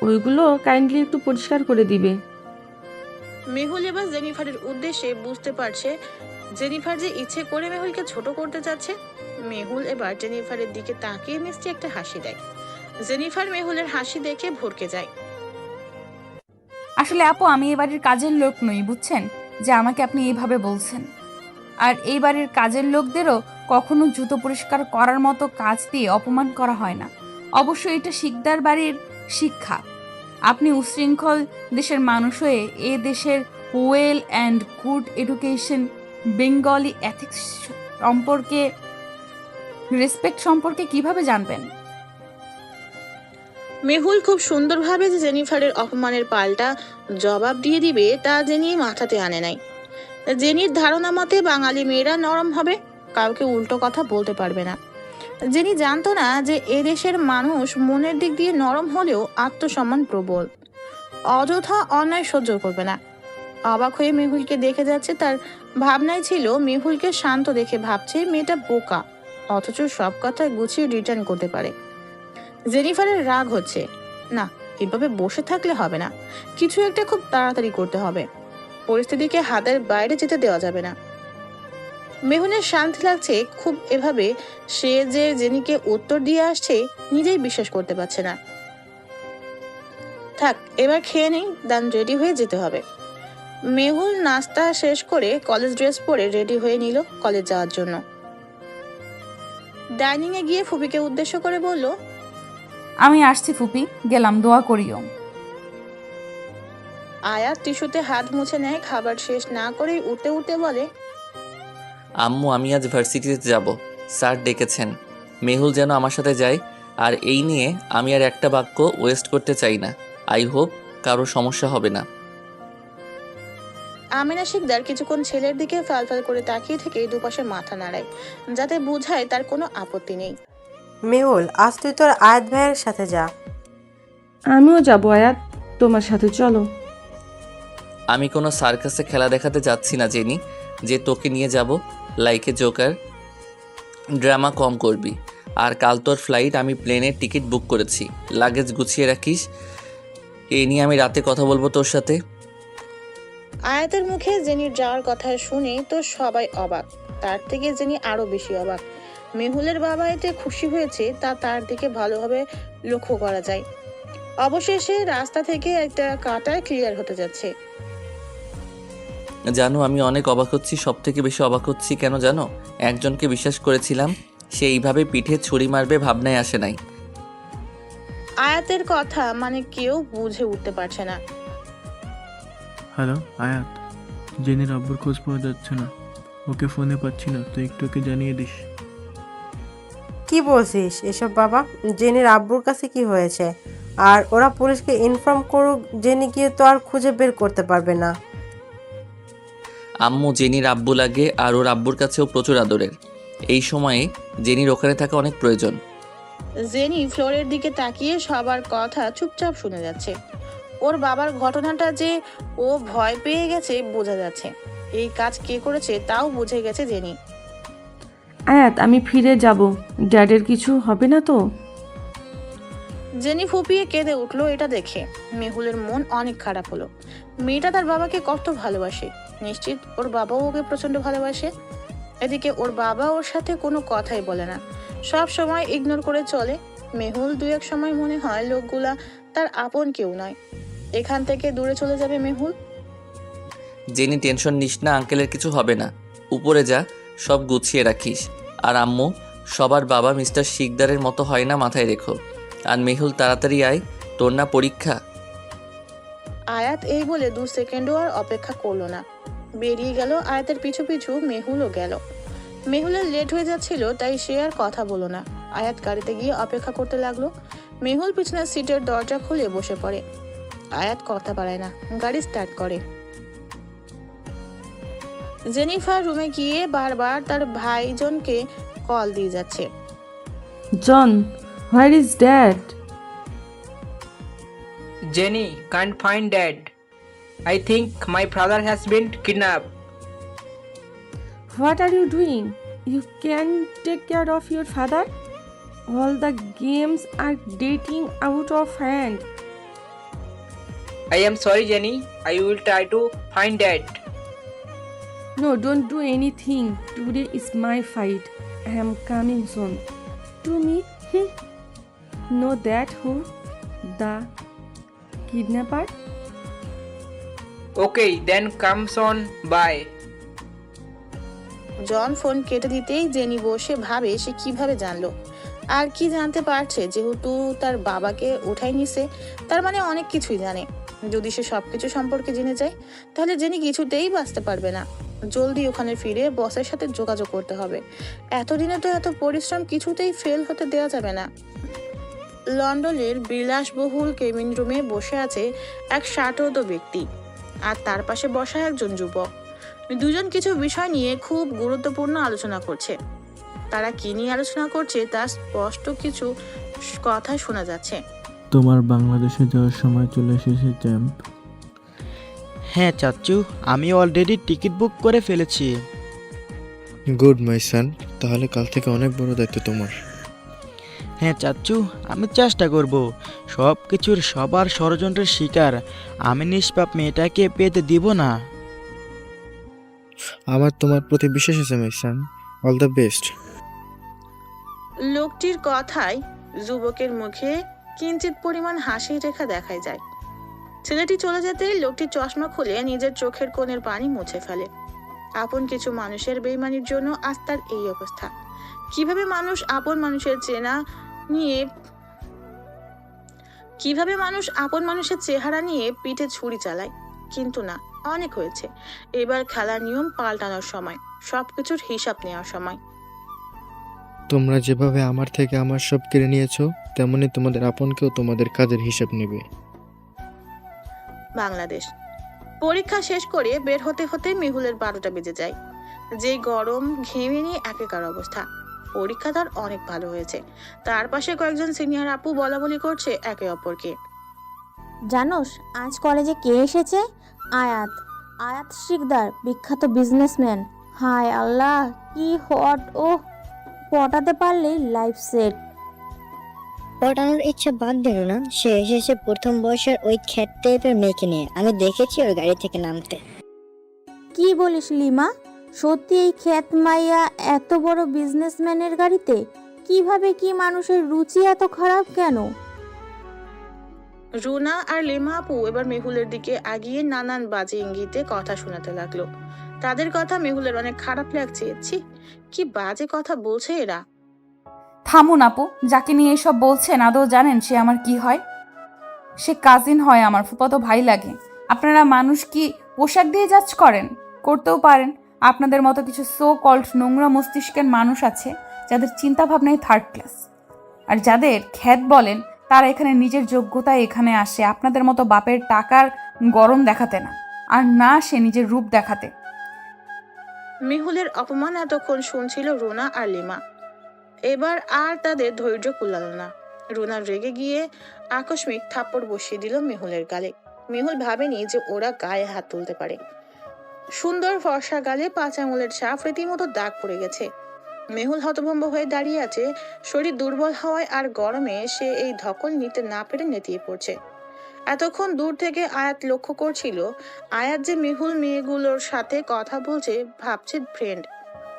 ওইগুলো কাইন্ডলি একটু পরিষ্কার করে দিবে। মেহুল এবার জেনিফারের উদ্দেশ্যে বুঝতে পারছে জেনিফার যে ইচ্ছে করে মেহুলকে ছোট করতে চাচ্ছে। মেহুল এবার জেনিফারের দিকে তাকিয়ে মিষ্টি একটা হাসি দেয়। জেনিফার মেহুলের হাসি দেখে ভরকে যায়। আসলে আপু আমি এ বাড়ির কাজের লোক নই, বুঝছেন, যে আমাকে আপনি এইভাবে বলছেন। আর এই বাড়ির কাজের লোকদেরও কখনো জুতো পরিষ্কার করার মতো কাজ দিয়ে অপমান করা হয় না। অবশ্য এটা শিকদার বাড়ির শিক্ষা। আপনি উশৃঙ্খল দেশের মানুষ হয়ে এ দেশের well and good education, Bengali ethics সম্পর্কে, রেসপেক্ট সম্পর্কে কিভাবে জানবেন? মেহুল খুব সুন্দরভাবে যে জেনিফারের অপমানের পাল্টা জবাব দিয়ে দিবে তা জেনি মাথাতে আনে নাই। জেনির ধারণা মতে বাঙালি মেয়েরা নরম হবে, কাউকে উল্টো কথা বলতে পারবে না। জেনি জানতো না যে এদেশের মানুষ মনের দিক দিয়ে নরম হলেও আত্মসম্মান প্রবল, অযথা অন্যায় সহ্য করবে না। অবাক হয়ে মেহুলকে দেখে যাচ্ছে, তার ভাবনায় ছিল মেহুলকে শান্ত দেখে ভাবছে মেয়েটা বোকা, অথচ সব কথা গুছিয়ে রিটার্ন করতে পারে। জেনিফারের রাগ হচ্ছে, না এভাবে বসে থাকলে হবে না, কিছু একটা খুব তাড়াতাড়ি করতে হবে, পরিস্থিতিকে হাতের বাইরে যেতে দেওয়া যাবে না। মেহুলের শান্তি লাগছে খুব, এভাবে সে যে জেনিকে উত্তর দিয়ে আসছে নিজেই বিশ্বাস করতে পারছে না। থাক এবার খেয়ে নেই, দান রেডি হয়ে যেতে হবে। মেহুল নাস্তা শেষ করে কলেজ ড্রেস পরে রেডি হয়ে নিল কলেজ যাওয়ার জন্য। ডাইনিং এ গিয়ে ফুপিকে উদ্দেশ্য করে বলল, আমি আসছি ফুপি, গেলাম, দোয়া করিও। আয়াত টিস্যুতে হাত মুছে নেয়, খাবার শেষ না করেই উঠতে উঠতে বলে, আম্মু আমি আজ ভার্সিটিতে যাব, স্যার ডেকেছেন, মেহুল যেন আমার সাথে যায়। আর এই নিয়ে আমি আর একটা বাক্য ওয়েস্ট করতে চাই না। আই হোপ কারো সমস্যা হবে না। আমিনা শিকদার কিছুক্ষণ ছেলের দিকে ফাল করে তাকিয়ে থেকে দুপাশে মাথা নাড়ায়, যাতে বোঝায় তার কোনো আপত্তি নেই। মেহুল, আজ তুই তোর আয়াত ভাইয়ের সাথে যা। আমিও যাবো আয়াত, তোমার সাথে চলো। আমি কোনো সার্কাসে খেলা দেখাতে যাচ্ছি না জেনি, যে তোকে নিয়ে যাব। লাইকে জোকার, ড্রামা কম করবি। আর কাল তোর ফ্লাইট, আমি প্লেনের টিকিট বুক করেছি, লাগেজ গুছিয়ে রাখিস। এই নিয়ে আমি রাতে কথা বলবো তোর সাথে। আয়াতের মুখে জেনির যাওয়ার কথা শুনে তো সবাই অবাক, তার থেকে জেনি আরো বেশি অবাক। মেহুলের বাবা এতে খুশি হয়েছে তা তার দিকে ভালোভাবে লক্ষ্য করা যায়। অবশেষে রাস্তা থেকে একটা কাঁটায় ক্লিয়ার হতে যাচ্ছে। জানো আমি অনেক অবাক হচ্ছি, সব থেকে বেশি অবাক হচ্ছি কেন জানো? একজনকে বিশ্বাস করেছিলাম, সে এইভাবে পিঠে ছুরি মারবে ভাবনায় আসে নাই। আয়াতের কথা মানে কেউ বুঝে উঠতে পারছে না। হ্যালো আয়াত, জেনির আব্বুর খোঁজ পাওয়া যাচ্ছে না, ওকে ফোনে পাচ্ছি না, তুই একটু ওকে জানিয়ে দিস। কি বলছিস এসব বাবা? জেনির আব্বুর কাছে কি হয়েছে? আর ওরা পুলিশকে ইনফর্ম করুক, জেনি গিয়ে তো আর খুঁজে বের করতে পারবে না। আম্মু জেনির আব্বু লাগে, আর ওর আব্বুর কাছেও প্রচুর আদরের। এই সময়ে জেনির ওখানে থাকা অনেক প্রয়োজন। জেনি ফ্লোরের দিকে তাকিয়ে সবার কথা চুপচাপ শুনে যাচ্ছে। ওর বাবার ঘটনাটা যে ও ভয় পেয়ে গেছে বোঝা যাচ্ছে, এই কাজ কে করেছে তাও বুঝে গেছে জেনি। আয়াত আমি ফিরে যাব, ড্যাডের কিছু হবে না তো? জেনি ফুপিয়ে কেঁদে উঠলো এটা দেখে। মেহুলের মন অনেক খারাপ হলো। মেয়েটা তার বাবাকে কত ভালোবাসে, নিশ্চিত ওর বাবাও ওকে প্রচন্ড ভালোবাসে। এদিকে ওর বাবা ওর সাথে কোনো কথাই বলে না, সব সময় ইগনোর করে চলে। মেহুল দু এক সময় মনে হয় লোকগুলা তার আপন কেউ নয়, এখান থেকে দূরে চলে যাবে মেহুল। জেনি টেনশন নিস না, আঙ্কেলের কিছু হবে না। উপরে যা, সব গুছিয়ে রাখিস। আর আম্মু, সবার বাবা মিস্টার শিকদারের মতো হয় না, মাথায় রেখো। আর মেহুল তাড়াতাড়ি আয়, তোর না পরীক্ষা। আয়াত এই বলে 2 সেকেন্ডও আর অপেক্ষা করলো না, বেরিয়ে গেল। আয়াতের পিছু পিছু মেহুলও গেল। মেহুলের লেট হয়ে যাচ্ছিল তাই সে আর কথা বলো না। আয়াত গাড়িতে গিয়ে অপেক্ষা করতে লাগলো। মেহুল পিছনের সিটের দরজা খুলে বসে পড়ে। আয়াত কথা বাড়ায় না, গাড়ি স্টার্ট করে। জেনিফার রুমে গিয়ে বারবার তার ভাইজনকে কল দিয়ে যাচ্ছে। John, where is dad? Jenny, can't find Dad. I think my brother has been kidnapped. What are you doing? You can take care of your father? All the games are dating out of hand. I am sorry, Jenny. I will try to find Dad. No, don't do anything. Today is my fight. I am coming soon. To me? Know that who? The kidnapper? Okay, then come on. Bye. John phone কেটে দিতেই jenny বসে ভাবে সে কিভাবে জানলো, আর কি জানতে পারছে। যেহেতু তার বাবাকে উঠাই নিছে, তার মানে অনেক কিছুই জানে। যদি সে সবকিছু সম্পর্কে জেনে যায়, তাহলে জেনি কিছুতেই বাঁচতে পারবে না। জলদি ওখানে ফিরে বসের সাথে যোগাযোগ করতে হবে। এতদিনে তো এত পরিশ্রম কিছুতেই ফেল হতে দেওয়া যাবে না। লন্ডনের বিলাসবহুল কেবিন রুমে বসে আছে এক শাটৌত ব্যক্তি, আর তার পাশে বসা একজন যুবক। দুজন কিছু বিষয় নিয়ে খুব গুরুত্বপূর্ণ আলোচনা করছে। তারা কি নিয়ে আলোচনা করছে তা স্পষ্ট কিছু কথা শোনা যাচ্ছে। তোমার বাংলাদেশে যাওয়ার সময় চলে এসেছে, চ্যাম্প। হ্যাঁ চাচু, আমি অলরেডি টিকিট বুক করে ফেলেছি। গুড মাই সান, তাহলে কাল থেকে অনেক বড় দায়িত্ব তোমার। হ্যাঁ চাচু, আমি চেষ্টা করব। সব কিছুর সবার ষড়যন্ত্রের শিকার আমি নিষ্পাপ মেয়েটাকে পেতে দিব না। আমার তোমার প্রতি বিশ্বাস আছে my son. All the best. লোকটির কথায় যুবকের মুখে কিঞ্চিত পরিমাণ হাসির রেখা দেখাই যায়। ছেলেটি চলে যেতেই লোকটি চশমা খুলে নিজের চোখের কোণের পানি মুছে ফেলে। আপন কিছু মানুষের বেইমানির জন্য আজ তার এই অবস্থা। কিভাবে মানুষ আপন মানুষের চেহারা নিয়ে পিঠে ছুরি চালায়। কিন্তু না, অনেক হয়েছে। এবার খেলার নিয়ম পাল্টানোর সময়, সবকিছুর হিসাব নেওয়ার সময়। তোমরা যেভাবে আমার থেকে আমার সব কেড়ে নিয়েছো, তেমনি তোমাদের আপনকেও তোমাদের কাজের হিসাব নেবে। বাংলাদেশ। পরীক্ষা শেষ করে বের হতে হতে মেহুলের 12টা বেজে যায়। যে গরম ঘেমে নিয়ে একাকার অবস্থা। পরীক্ষা তার অনেক ভালো হয়েছে। তার পাশে কয়েকজন সিনিয়র আপু বলা বলি করছে একে অপরকে। জানোস আজ কলেজে কে এসেছে? আয়াত। আয়াত শিকদার, বিখ্যাত বিজনেসম্যান। হায় আল্লাহ, কি হট! ও পটাতে পারলেই লাইফ সেট। পটানোর ইচ্ছা বাদ দিল না, সে এসেছে প্রথম বয়সের ওই খ্যাট টাইপের মেয়েকে নিয়ে। আমি দেখেছি ওর গাড়ি থেকে নামতে। কি বলিস লিমা? সত্যি এই খ্যাত মাইয়া এত বড় বিজনেসম্যানের গাড়িতে? কিভাবে কি মানুষের রুচি এত খারাপ কেন? রুনা আর লিমা আপু এবার মেহুলের দিকে আগিয়ে নানান বাজে ইঙ্গিতে কথা শোনাতে লাগলো। তাদের কথা মেহুলের অনেক খারাপ লাগছে। ছি, কি বাজে কথা বলছে এরা। থামুন আপু, যাকে নিয়ে এসব বলছেন আদৌ জানেন সে আমার কি হয়? সে কাজিন হয়, আমার ফুফাতো ভাই লাগে। আপনারা মানুষ কি পোশাক দিয়ে জাজ করেন? করতেও পারেন। আপনাদের মতো কিছু সো কল্ড নোংরা মস্তিষ্কের মানুষ আছে যাদের চিন্তা ভাবনায় থার্ড ক্লাস, আর যাদের খ্যাত বলেন তারা এখানে নিজের যোগ্যতায় এখানে আসে আপনাদের মতো বাপের টাকার গরম দেখাতে না, আর না সে নিজের রূপ দেখাতে। মেহুলের অপমান এতক্ষণ শুনছিল রুনা আর লিমা। এবার আর তাদের ধৈর্য কুলালো না। রুনা রেগে গিয়ে আকস্মিক থাপ্পড় বসিয়ে দিল মেহুলের গালে। মেহুল ভাবেনি যে ওরা গায়ে হাত তুলতে পারে। সুন্দর ফর্সা গালে 5 আঙুলের ছাপ রীতিমতো দাগ পড়ে গেছে। মেহুল হতভম্ব হয়ে দাঁড়িয়ে আছে। শরীর দুর্বল হওয়ায় আর গরমে সে এই ধকল নিতে না পেরে নেতিয়ে পড়ছে। এতক্ষণ দূর থেকে আয়াত লক্ষ্য করছিল আয়াত যে মেহুল মেয়েগুলোর সাথে কথা বলছে ভাবছে ফ্রেন্ড।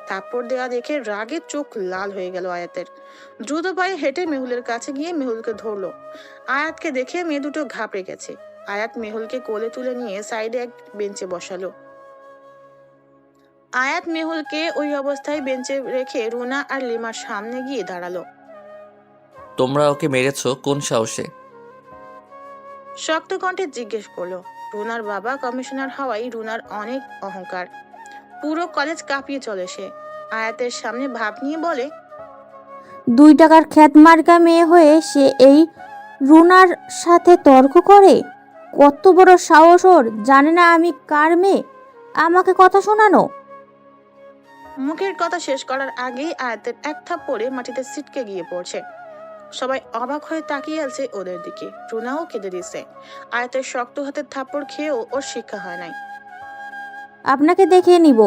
থাপ্পড় দেওয়া দেখে রাগে চোখ লাল হয়ে গেল আয়াতের। দ্রুত পায়ে হেঁটে মেহুলের কাছে গিয়ে মেহুলকে ধরলো। আয়াতকে দেখে মেয়ে দুটো ঘাবড়ে গেছে। আয়াত মেহুলকে কোলে তুলে নিয়ে সাইডে এক বেঞ্চে বসালো। আয়াত মেহুলকে ওই অবস্থায় বেঞ্চে রেখে রুনা আর লিমার সামনে গিয়ে দাঁড়ালো। তোমরা ওকে মেরেছো কোন সাহসে? শক্ত কণ্ঠে জিজ্ঞেস করলো। রুনার বাবা কমিশনার হওয়ায় রুনার অনেক অহংকার। পুরো কলেজ কাঁপিয়ে চলে সে। আয়াতের সামনে ভাব নিয়ে বলে, 2 টাকার খ্যাত মার্কা মেয়ে হয়ে সে এই রুনার সাথে তর্ক করে? কত বড় সাহস ওর! জানে না আমি কার মেয়ে? আমাকে কথা শোনানো। মুখের কথা শেষ করার আগেই আয়াতের এক থাপ্পড়ে মাটিতে ছিটকে গিয়ে পড়ছে। সবাই অবাক হয়ে তাকিয়ে আছে ওদের দিকে। রুনাও কেঁদে দিচ্ছে। আয়াতের শক্ত হাতের থাপ্পড় খেয়েও ওর শিক্ষা হয় নাই। আপনাকে দেখিয়ে নিব,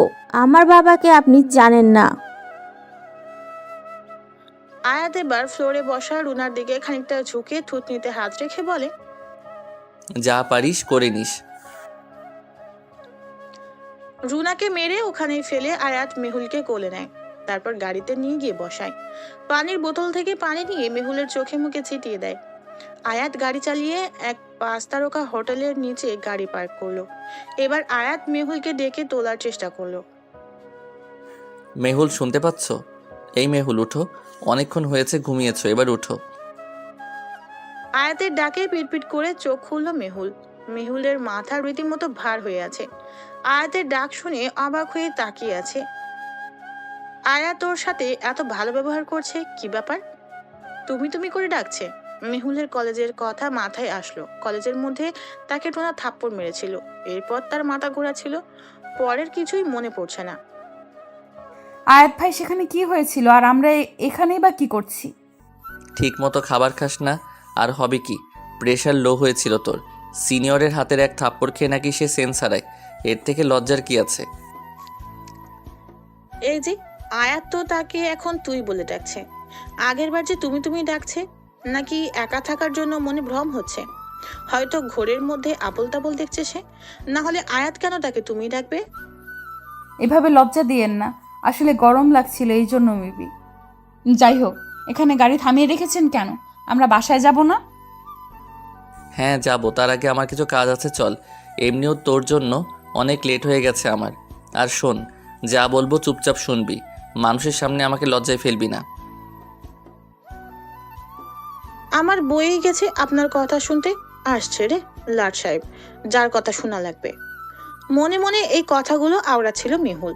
আমার বাবাকে আপনি জানেন না। আয়াত এবার ফ্লোরে বসা রুনার দিকে খানিকটা ঝুঁকে থুতনিতে হাত রেখে বলে, যা পারিস করে নিস। রুনাকে মেরে ওখানে ফেলে আয়াত মেহুলকে কোলে নেয়। তারপর গাড়িতে নিয়ে গিয়ে বসায়। পানির বোতল থেকে পানি নিয়ে মেহুলের চোখে মুখে ছিটিয়ে দেয়। আয়াত গাড়ি চালিয়ে এক 5 তারকা হোটেলের নিচে গাড়ি পার্ক করলো। এবার আয়াত মেহুলকে ডেকে তোলার চেষ্টা করলো। মেহুল শুনতে পাচ্ছ? এই মেহুল উঠো, অনেকক্ষণ হয়েছে ঘুমিয়েছো, এবার উঠো। আয়াতের ডাকে পিটপিট করে চোখ খুলল মেহুল। মেহুলের মাথা রীতিমতো ভার হয়ে আছে। আয়াতের ডাক শুনে অবাক হয়ে তাকিয়ে আছে। আয়াত তোর সাথে এত ভালো ব্যবহার করছে, কি ব্যাপার? তুমি তুমি করে ডাকছে। মেহুলের কলেজের কথা মাথায় আসলো। কলেজের মধ্যে তাকে টোনা থাপ্পড় মেরেছিল, এরপর তার মাথা ঘোরাছিল। পরের কিছুই মনে পড়ছে না। আয়াত ভাই সেখানে কি হয়েছিল আর আমরা এখানেই বা কি করছি? ঠিক মতো খাবার খাস না, আর হবে কি? প্রেশার লো হয়েছিল তোর। সিনিয়রের হাতের এক থাপ্পড় খেয়ে নাকি সে সেন্স হারায়, এর থেকে লজ্জার কি আছে? এই যে আয়াত তো তাকে এখন তুই বলে ডাকছে। আগের বার যে তুমি তুমি ডাকছে, নাকি একা থাকার জন্য মনে ভ্রম হচ্ছে? হয়তো ঘোরের মধ্যে আবল তাবল দেখছে সে, না হলে আয়াত কেন তাকে তুমি ডাকবে? এভাবে লজ্জা দিয়েন না, আসলে গরম লাগছিল এই জন্য মেবি। যাই হোক, এখানে গাড়ি থামিয়ে রেখেছেন কেন? আমরা বাসায় যাব না? হ্যাঁ যাবো, তার আগে আমার কিছু কাজ আছে, চল। এমনিও তোর জন্য অনেক লেট হয়ে গেছে আমার। আর শোন, যা বলবো চুপচাপ শুনবি, মানুষের সামনে আমাকে লজ্জায় ফেলবি না। আমার বইয়ে গেছে আপনার কথা শুনতে। আসছে রে লাট সাহেব, যার কথা শোনা লাগবে। মনে মনে এই কথাগুলো আওড়াচ্ছিল মেহুল।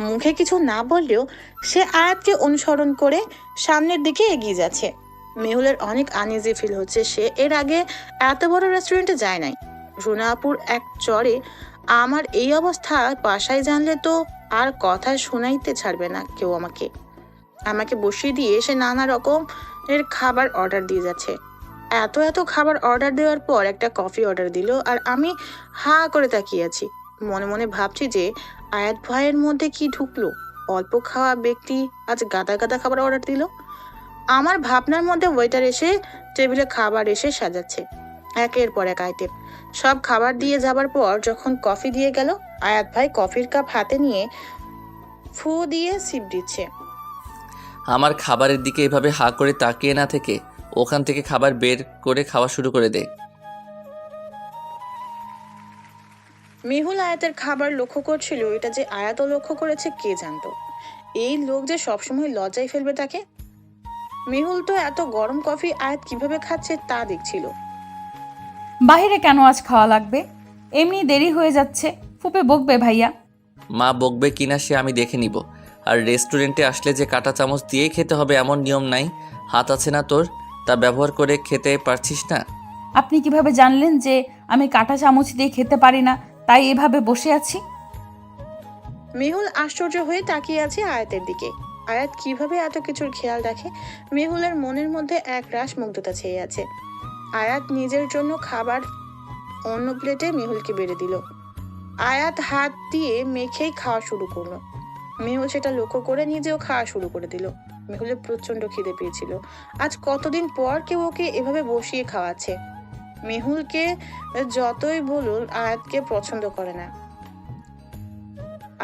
মুখে কিছু না বললেও সে আয়াতকে অনুসরণ করে সামনের দিকে এগিয়ে যাচ্ছে। মেহুলের অনেক আনইজি ফিল হচ্ছে। সে এর আগে এত বড় রেস্টুরেন্টে যায় নাই। রুনাপুর এক চরে আমার এই অবস্থা বাসায় জানলে তো আর কথা শোনাইতে ছাড়বে না কেউ আমাকে। আমাকে বসিয়ে দিয়ে সে নানা রকমের খাবার অর্ডার দিয়ে যাচ্ছে। এত এত খাবার অর্ডার দেওয়ার পর একটা কফি অর্ডার দিল, আর আমি হা করে তাকিয়ে আছি। মনে মনে ভাবছি যে আয়াত ভাইয়ের মধ্যে কি ঢুকলো? অল্প খাওয়া ব্যক্তি আজ গাদা গাদা খাবার অর্ডার দিল। আমার ভাবনার মধ্যে ওয়েটার এসে টেবিলে খাবার এসে সাজাচ্ছে একের পর এক আইটেম। সব খাবার দিয়ে যাবার পর যখন কফি দিয়ে গেল, আয়াত ভাই কফির কাপ হাতে নিয়ে ফু দিয়ে সিপ দিচ্ছে। আমার খাবারের দিকে এভাবে হা করে তাকিয়ে না থেকে ওখান থেকে খাবার বের করে খাওয়া শুরু করে দে। মেহুল আয়াতের খাবার লক্ষ্য করছিল, এটা যে আয়াতও লক্ষ্য করেছে কে জানতো। এই লোক যে সবসময় লজ্জায় ফেলবে তাকে। মেহুল তো এত গরম কফি আয়াত কিভাবে খাচ্ছে তা দেখছিল। বাইরে কেন আজ খাওয়া লাগবে? এমনি দেরি হয়ে যাচ্ছে, ফুপে বকবে ভাইয়া। মা বকবে কিনা সে আমি দেখে নিব। আর রেস্টুরেন্টে আসলে যে কাঁটা চামচ দিয়েই খেতে হবে এমন নিয়ম নাই। হাত আছে না তোর, তা ব্যবহার করে খেতে পারছিস না? আপনি কিভাবে জানলেন যে আমি কাঁটা চামচ দিয়ে খেতে পারি না, তাই এভাবে বসে আছি? মেহুল আশ্চর্য হয়ে তাকিয়ে আছে আয়াতের দিকে। আয়াত কিভাবে এত কিছুর খেয়াল রাখে? মেহুলের মনের মধ্যে এক রাশ মুগ্ধতা ছেয়ে আছে। আয়াত নিজের জন্য খাবার অন্য প্লেটে মেহুলকে বেড়ে দিল। আয়াত হাত দিয়ে মেখেই খাওয়া শুরু করলো। মেহুল সেটা লক্ষ্য করে নিজেও খাওয়া শুরু করে দিল। মেহুলের প্রচন্ড খিদে পেয়েছিল। আজ কতদিন পর কেউ ওকে এভাবে বসিয়ে খাওয়াচ্ছে। মেহুলকে যতই বলুন আয়াতকে পছন্দ করে না।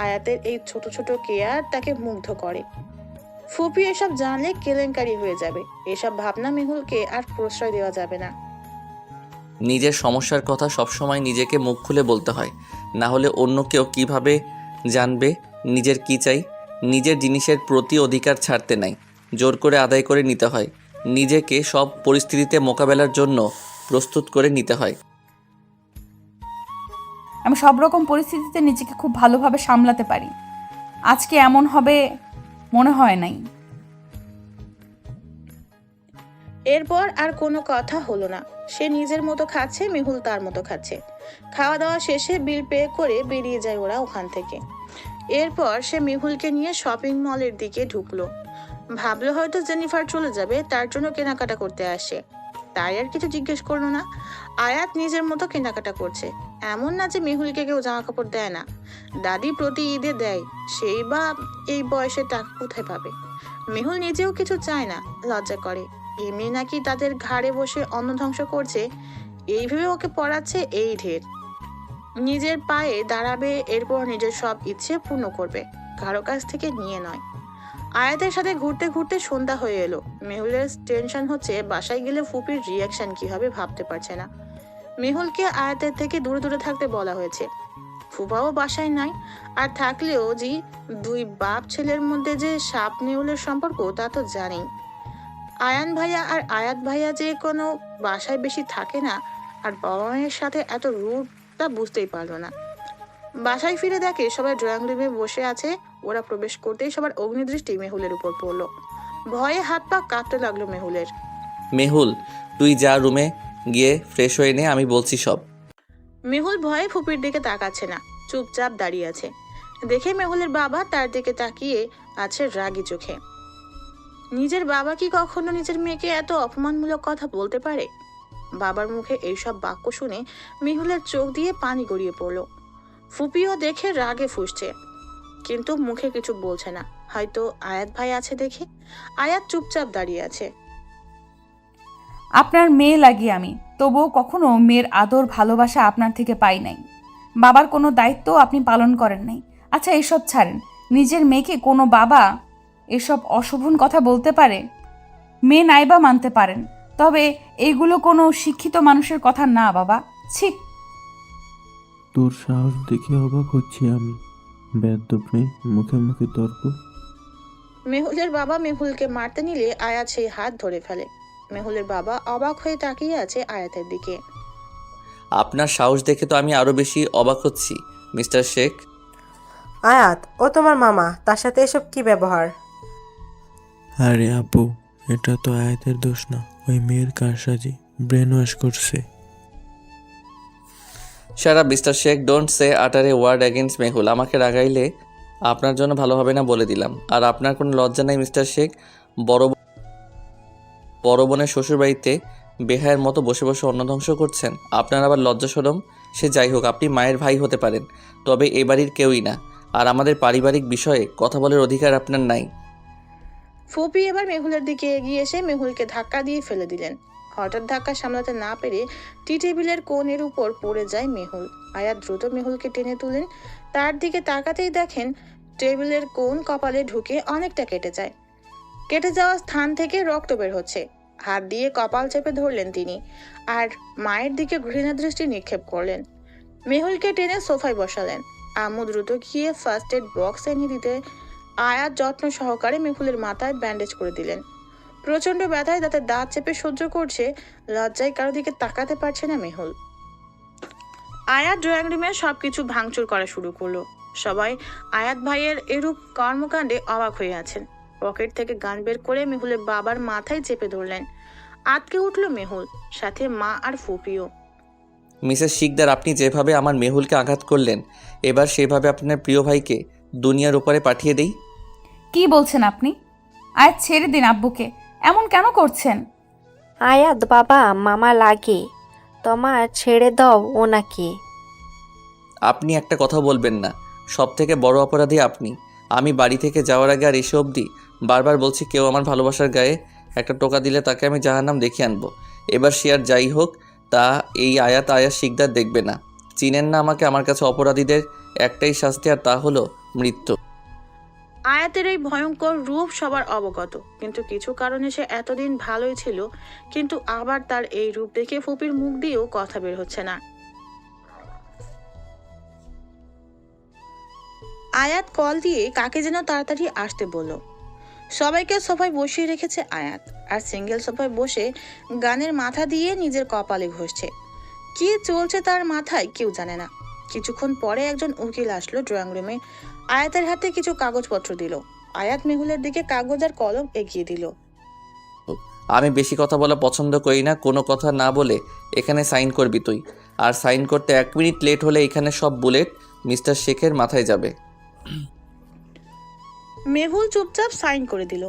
আয়াতের এই ছোট ছোট কেয়ার তাকে মুগ্ধ করে। ফুপি এসব জানলে কেলেঙ্কারি হয়ে যাবে। এসব ভাবনা মেহুলকে আর প্রশ্রয় দেওয়া যাবে না। নিজের সমস্যার কথা সবসময় নিজেকে মুখ খুলে বলতে হয়, না হলে অন্য কেউ কিভাবে জানবে নিজের কি চাই? নিজের জিনিসের প্রতি অধিকার ছাড়তে নাই, জোর করে আদায় করে নিতে হয়। নিজেকে সব পরিস্থিতিতে মোকাবেলার জন্য প্রস্তুত করে নিতে হয়। আমি সব রকম পরিস্থিতিতে নিজেকে খুব ভালোভাবে সামলাতে পারি। আজকে এমন হবে মনে হয় নাই। এরপর আর কোনো কথা হলো না। সে নিজের মতো খাচ্ছে, মেহুল তার মতো খাচ্ছে। খাওয়া দাওয়া শেষে বিল পে করে বেরিয়ে যায় ওরা ওখান থেকে। এরপর সে মেহুলকে নিয়ে শপিং মলের দিকে ঢুকলো। ভাবলো হয়তো জেনিফার চলে যাবে, তার জন্য কেনাকাটা করতে আসে, তাই আর কিছু জিজ্ঞেস করলো না। আয়াত নিজের মতো কেনাকাটা করছে। এমন না যে মেহুলকে কেউ জামা কাপড় দেয় না, দাদি প্রতি ঈদে দেয়, সেই বা এই বয়সে টাকা কোথায় পাবে? মেহুল নিজেও কিছু চায় না, লজ্জা করে। এমনি নাকি তাদের ঘাড়ে বসে অন্ন ধ্বংস করছে, এইভাবে ওকে পড়াচ্ছে, এই ঢের। নিজের পায়ে দাঁড়াবে, এরপর নিজের সব ইচ্ছে পূর্ণ করবে, কারো কাছ থেকে নিয়ে নয়। আয়াতের সাথে ঘুরতে ঘুরতে সন্ধ্যা হয়ে এলো। মেহুলের টেনশন হচ্ছে বাসায় গেলে ফুপির রিয়াকশন কি হবে ভাবতে পারছে না। মেহুলকে আয়াতের থেকে দূরে দূরে থাকতে বলা হয়েছে। ফুফাও বাসায় নাই। আর থাকলেও যে দুই বাপ ছেলের মধ্যে যে সাপ নেউলের সম্পর্ক তা তো জানেই। আয়ান ভাইয়া আর আয়াত ভাইয়া যে কোনো বাসায় বেশি থাকে না, আর বাবা মায়ের সাথে এত রুড, তা বুঝতেই পারলো না। বাসায় ফিরে দেখে সবাই ড্রয়িং রুমে বসে আছে। ওরা প্রবেশ করতেই সবার অগ্নিদৃষ্টি মেহুলের উপর পড়লো। ভয়ে হাত পা কাঁপতে লাগলো মেহুলের। মেহুল, তুই যা রুমে গিয়ে ফ্রেশ হয়ে নে, আমি বলছি সব। মেহুল ভয়ে ফুপির দিকে তাকাচ্ছে না, চুপচাপ দাঁড়িয়ে আছে। দেখে মেহুলের বাবা তার দিকে তাকিয়ে আছে রাগী চোখে। নিজের বাবা কি কখনো নিজের মেয়েকে এত অপমানমূলক কথা বলতে পারে? বাবার মুখে এইসব বাক্য শুনে মেহুলের চোখ দিয়ে পানি গড়িয়ে পড়লো। ফুপিও দেখে রাগে ফুঁসছে, কিন্তু মুখে কিছু বলছে না। হয়তো আয়াত ভাই আছে দেখে। আয়াত চুপচাপ দাঁড়িয়ে আছে। আপনার মেয়ে লাগি আমি, তবুও কখনো মেয়ের আদর ভালোবাসা আপনার থেকে পাই নাই। বাবার কোনো দায়িত্ব আপনি পালন করেন নাই। আচ্ছা এসব ছাড়েন, নিজের মেয়েকে কোনো বাবা এসব অশোভন কথা বলতে পারে? মেয়ে নাইবা মানতে পারেন, তবে এইগুলো কোনো শিক্ষিত মানুষের কথা না বাবা। ছি! তোর সাহস দেখে অবাক হচ্ছি আমি। বেয়াদব মেয়ে, মুখে মুখে তর্ক। মেহুলের বাবা মেহুলকে মারতে নিলে আয়াত সেই হাত ধরে ফেলে। মেহুলের বাবা অবাক হয়ে তাকিয়ে আছে আয়াতের দিকে। আপনার সাহস দেখে তো আমি আরো বেশি অবাক হচ্ছি মিস্টার শেখ। আয়াত, ও তোমার মামা, তার সাথে এসব কি ব্যবহার? আরে আপু, এটা তো আয়াতের দোষ না, ওই মেয়ের কারসাজি, ব্রেন ওয়াশ করছে। Shut up mister Sheikh, don't say আটার এ ওয়ার্ড অ্যাগেন্স্ট মেহুল। আমাকে রাগাইলে আপনার জন্য ভালো হবে না বলে দিলাম। আর আপনার কোনো লজ্জা নাই মিস্টার শেখ? বড় বোনের শ্বশুরবাড়িতে বেহায়ের মতো বসে বসে অন্ন ধ্বংস করছেন। আপনার আবার লজ্জা শরম? সে যাই হোক, আপনি মায়ের ভাই হতে পারেন, তবে এ বাড়ির কেউই না। আর আমাদের পারিবারিক বিষয়ে কথা বলার অধিকার আপনার নাই। ফুপি এবার মেহুলের দিকে এগিয়ে এসে মেহুলকে ধাক্কা দিয়ে ফেলে দিলেন। হঠাৎ ধাক্কা সামলাতে না পেরে টি টেবিলের কোণের উপর পড়ে যায় মেহুল। আয়াত দ্রুত মেহুলকে টেনে তুলেন। তার দিকে তাকাতেই দেখেন টেবিলের কোণ কপালে ঢুকে অনেকটা কেটে যায়। কেটে যাওয়া স্থান থেকে রক্ত বের হচ্ছে। হাত দিয়ে কপাল চেপে ধরলেন তিনি, আর মায়ের দিকে ঘৃণা দৃষ্টি নিক্ষেপ করলেন। মেহুলকে টেনে সোফায় বসালেন। আম্মু দ্রুত গিয়ে ফার্স্ট এড বক্স এনে দিতে আয়াত যত্ন সহকারে মেহুলের মাথায় ব্যান্ডেজ করে দিলেন। প্রচন্ড ব্যথায় তাতে দাঁত চেপে সহ্য করছে, লজ্জায় কারো দিকে তাকাতে পারছে না মেহুল। আয়াত ড্রয়িং রুমে সবকিছু ভাঙচুর করা শুরু করলো। সবাই আয়াত ভাইয়ের এরূপ কর্মকাণ্ডে অবাক হয়ে আছেন। পকেট থেকে গান বের করে মেহুলের বাবার মাথায় চেপে ধরলেন। আটকে উঠল মেহুল, সাথে মা আর ফুপিও। মিসেস শিকদার, আপনি যেভাবে আমার মেহুলকে আঘাত করলেন, এবার সেভাবে আপনার প্রিয় ভাইকে দুনিয়ার উপরে পাঠিয়ে দেই। কি বলছেন আপনি? আয়াত ছেড়ে দিন আব্বুকে, এমন কেন করছেন? আয়াত বাবা, মামা লাগে, তোমার ছেড়ে দাও ওনাকে। আপনি একটা কথা বলবেন না? সব থেকে বড় অপরাধী আপনি। আমি বাড়ি থেকে যাওয়ার আগে আর এসে অবধি বারবার বলছি, কেউ আমার ভালোবাসার গায়ে একটা টোকা দিলে তাকে আমি জাহান্নাম দেখিয়ে আনবো। এবার সে আর যাই হোক, তা এই আয়াত শিকদার দেখবে না। চিনেন না আমাকে? আমার কাছে অপরাধীদের একটাই শাস্তি, আর তা হলো মৃত্যু। আয়াতের এই ভয়ঙ্কর রূপ সবার অবগত, কিন্তু কিছু কারণে সে এতদিন ভালোই ছিল, কিন্তু আবার তার এই রূপ দেখে ফুপির মুখ দিয়েও কথা বের হচ্ছে না। আয়াত কল দিয়ে কাকে যেন তাড়াতাড়ি আসতে বলল। সবাইকে সোফায় বসিয়ে রেখেছে আয়াত, আর সিঙ্গেল সোফায় বসে গানের মাথা দিয়ে নিজের কপালে ঘষছে। কি চলছে তার মাথায় কেউ জানে না। কিছুক্ষণ পরে একজন উকিল আসলো ড্রয়িং রুমে। আয়াতের হাতে কিছু কাগজপত্র দিল। আয়াত মেহুলের দিকে কাগজ আর কলম এগিয়ে দিল। আমি বেশি কথা বলা পছন্দ করি না। কোনো কথা না বলে এখানে সাইন করবি তুই। আর সাইন করতে 1 মিনিট লেট হলে এখানে সব বুলেট মিস্টার শেখের মাথায় যাবে। মেহুল চুপচাপ সাইন করে দিল।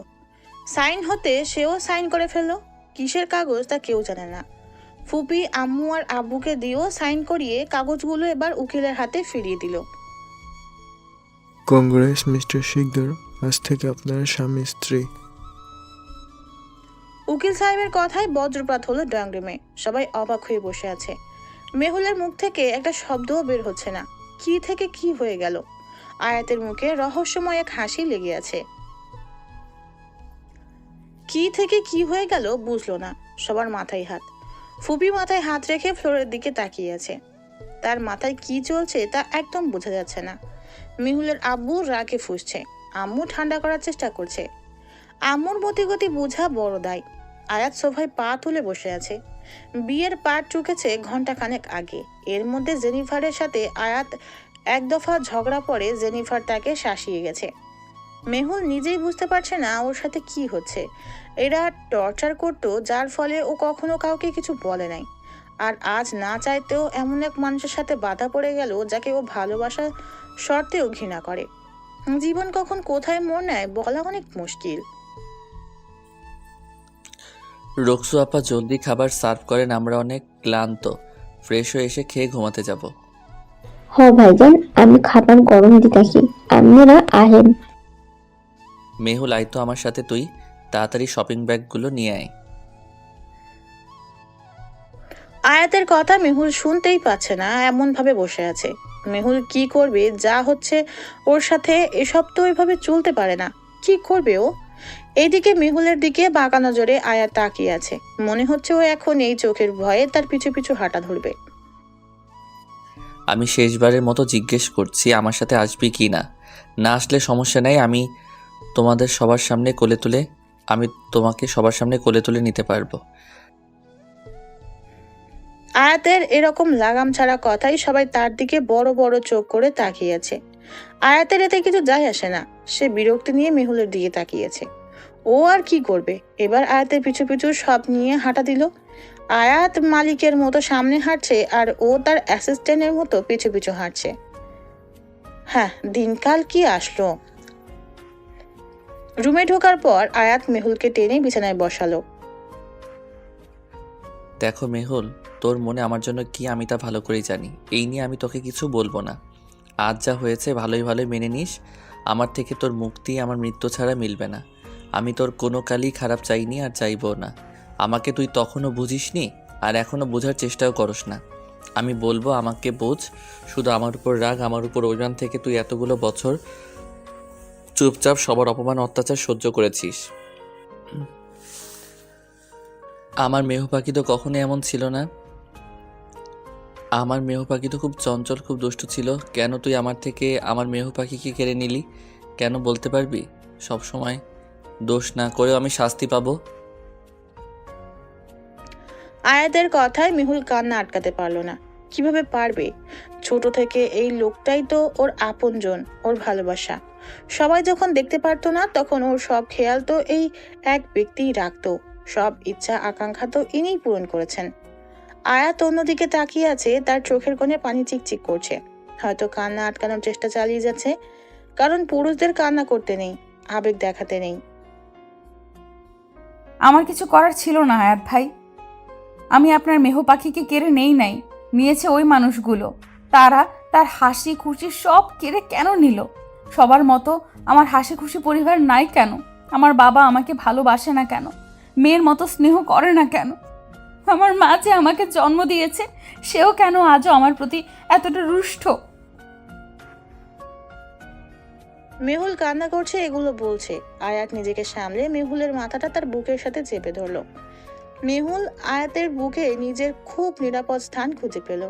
সাইন হতে সেও সাইন করে ফেললো। কিসের কাগজ তা কেউ জানে না। ফুপি আম্মু আর আব্বুকে দিয়েও সাইন করিয়ে কাগজগুলো এবার উকিলের হাতে ফিরিয়ে দিল। কংগ্রেস মিস্টার শিকদার, আজ থেকে আপনার স্বামী স্ত্রী। উকিল সাহেবের কথায় বজ্রপাত হলো ড্রয়িং রুমে। সবাই অবাক হয়ে বসে আছে। মেহুলের মুখ থেকে একটা শব্দও বের হচ্ছে না। কি থেকে কি হয়ে গেল? আয়াতের মুখে রহস্যময় এক হাসি লেগে আছে। কি থেকে কি হয়ে গেল বুঝলো না। সবার মাথায় হাত। ফুপি মাথায় হাত রেখে ফ্লোরের দিকে তাকিয়ে আছে। তার মাথায় কি চলছে তা একদম বোঝা যাচ্ছে না। মেহুলের আব্বু রাগে ফুঁসছে, আম্মু ঠান্ডা করার চেষ্টা করছে। আম্মুর মতিগতি বোঝা বড় দায়। আয়াত সোফায় পা তুলে বসে আছে। বিয়ের পাট চুকেছে ঘন্টাখানেক আগে। এর মধ্যে জেনিফারের সাথে আয়াত এক দফা ঝগড়া পড়ে জেনিফার তাকে শাসিয়ে গেছে। মেহুল নিজেই বুঝতে পারছে না ওর সাথে কি হচ্ছে। এরা টর্চার করতো যার ফলে ও কখনো কাউকে কিছু বলে নাই। আর আজ না চাইতেও এমন এক মানুষের সাথে বাধা পড়ে গেল যাকে ও ভালোবাসার শর্তেও ঘৃণা করে। জীবন কখন কোথায় মোড় নেয় বলা অনেক মুশকিল। রোকসু আপা জলদি খাবার সার্ভ করেন, আমরা অনেক ক্লান্ত। ফ্রেশ হয়ে এসে খেয়ে ঘুমাতে যাব। হ ভাইজান, আমি খাবার গরম দিতাছি, আপনারা আহেন। মেহুল, আয় তো আমার সাথে, তুই তাড়াতাড়ি শপিং ব্যাগগুলো নিয়ে আয়। আয়াতের কথা মেহুল শুনতেই পাচ্ছে না, এমন ভাবে বসে আছে। মেহুল কি করবে? যা হচ্ছে ওর সাথে এসব তো ওইভাবে চলতে পারে না। কি করবে ও? এইদিকে মেহুলের দিকে বাঁকা নজরে আয়াত তাকিয়ে আছে। মনে হচ্ছে ও এখন এই চোখের ভয়ে তার পিছু পিছু হাঁটা ধরবে। আমি শেষবারের মতো জিজ্ঞেস করছি, আমার সাথে আসবি কি না? না আসলে সমস্যা নেই, আমি তোমাকে সবার সামনে কোলে তুলে নিতে পারবো। আয়াতের এরকম লাগাম ছাড়া কথাই সবাই তার দিকে বড় বড় চোখ করে তাকিয়ে আছে। আয়াতের এতে কিছু যায় আসে না। সে বিরক্তি নিয়ে মেহুলের দিকে তাকিয়েছে। ও আর কি করবে? এবার আয়াতের পিছু পিছু সব নিয়ে হাঁটা দিল। আয়াত মালিকের মতো সামনে হাঁটছে আর ও তার অ্যাসিস্ট্যান্টের মতো পিছু পিছু হাঁটছে। হ্যাঁ, দিনকাল কি আসলো। রুমে ঢোকার পর আয়াত মেহুলকে টেনে বিছানায় বসালো। দেখো মেহুল, তোর মনে আমার জন্য কি আমি তা ভালো করেই জানি। এই নিয়ে আমি তোকে কিছু বলবো না। আজ যা হয়েছে ভালোই ভালোই মেনে নিস। আমার থেকে তোর মুক্তি আমার মৃত্যু ছাড়া মিলবে না। আমি তোর কোনো কালই খারাপ চাইনি আর চাইবো না। আমাকে তুই তখনও বুঝিসনি আর এখনও বোঝার চেষ্টাও করস না। আমি বলবো আমাকে বোঝ। শুধু আমার উপর রাগ, আমার উপর অভিমান থেকে তুই এতগুলো বছর চুপচাপ সবার অপমান অত্যাচার সহ্য করেছিস। আমার মেহু পাখি তো কখনোই এমন ছিল না। আমার মেহু পাখি তো খুব চঞ্চল, খুব দুষ্টু ছিল। কেন তুই আমার থেকে আমার মেহু পাখিকে কেড়ে নিলি? কেন বলতে পারবি? সব সময় দোষ না করেও আমি শাস্তি পাবো। আয়াতের কথায় মেহুল কান্না আটকাতে পারলো না। কিভাবে পারবে? ছোট থেকে এই লোকটাই তো ওর আপনজন, ওর ভালোবাসা। সবাই যখন দেখতে পারতো না তখন ওর সব খেয়াল তো এই এক ব্যক্তিই রাখতো। সব ইচ্ছা আকাঙ্ক্ষা তো ইনিই পূরণ করেছেন। আয়াত অন্যদিকে তাকিয়ে আছে, তার চোখের কোণে পানি চিকচিক করছে। হয়তো কান্না আটকানোর চেষ্টা চালিয়ে যাচ্ছে, কারণ পুরুষদের কান্না করতে নেই, আবেগ দেখাতে নেই। আমার কিছু করার ছিল না আয়াত ভাই। আমি আপনার মেহু পাখিকে কেড়ে নেই নাই, নিয়েছে ওই মানুষগুলো। তারা তার হাসি খুশি সব কেড়ে কেন নিল? সবার মতো আমার হাসি খুশি পরিবার নাই কেন? আমার বাবা আমাকে ভালোবাসে না কেন? মেয়ের মতো স্নেহ করে না কেন? আমার মা যে আমাকে জন্ম দিয়েছে, সেও কেন আজও আমার প্রতি এতটা রুষ্ট? মেহুল কান্না করছে এগুলো বলছে। আয়াত নিজেকে সামলে মেহুলের মাথাটা তার বুকের সাথে চেপে ধরলো। মেহুল আয়াতের বুকে নিজের খুব নিরাপদ স্থান খুঁজে পেল।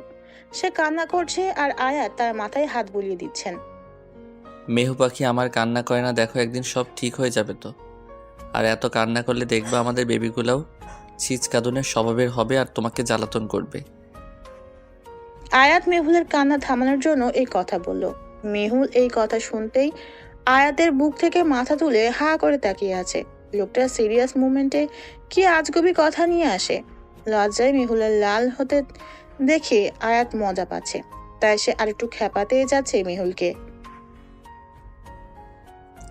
সে কান্না করছে আর আয়াত তার মাথায় হাত বুলিয়ে দিচ্ছেন। মেহু পাখি আমার কান্না করে না, দেখো একদিন সব ঠিক হয়ে যাবে তো। আর এত কান্না করলে দেখবে আমাদের বেবিগুলোও ছিচকাদনের স্বভাবের হবে আর তোমাকে জ্বালাতন করবে। আয়াত মেহুলের কান্না থামানোর জন্য এই কথা বলল। মেহুল এই কথা শুনতেই আয়াতের বুক থেকে মাথা তুলে হা করে তাকিয়ে আছে। লোকটা সিরিয়াস মুভমেন্টে কি আজগুবি কথা নিয়ে আসে। লজ্জায় মেহুলের লাল হতে দেখে আয়াত মজা পাচ্ছে, তাই সে আরেকটু খেপাতেই যাচ্ছে মেহুলকে।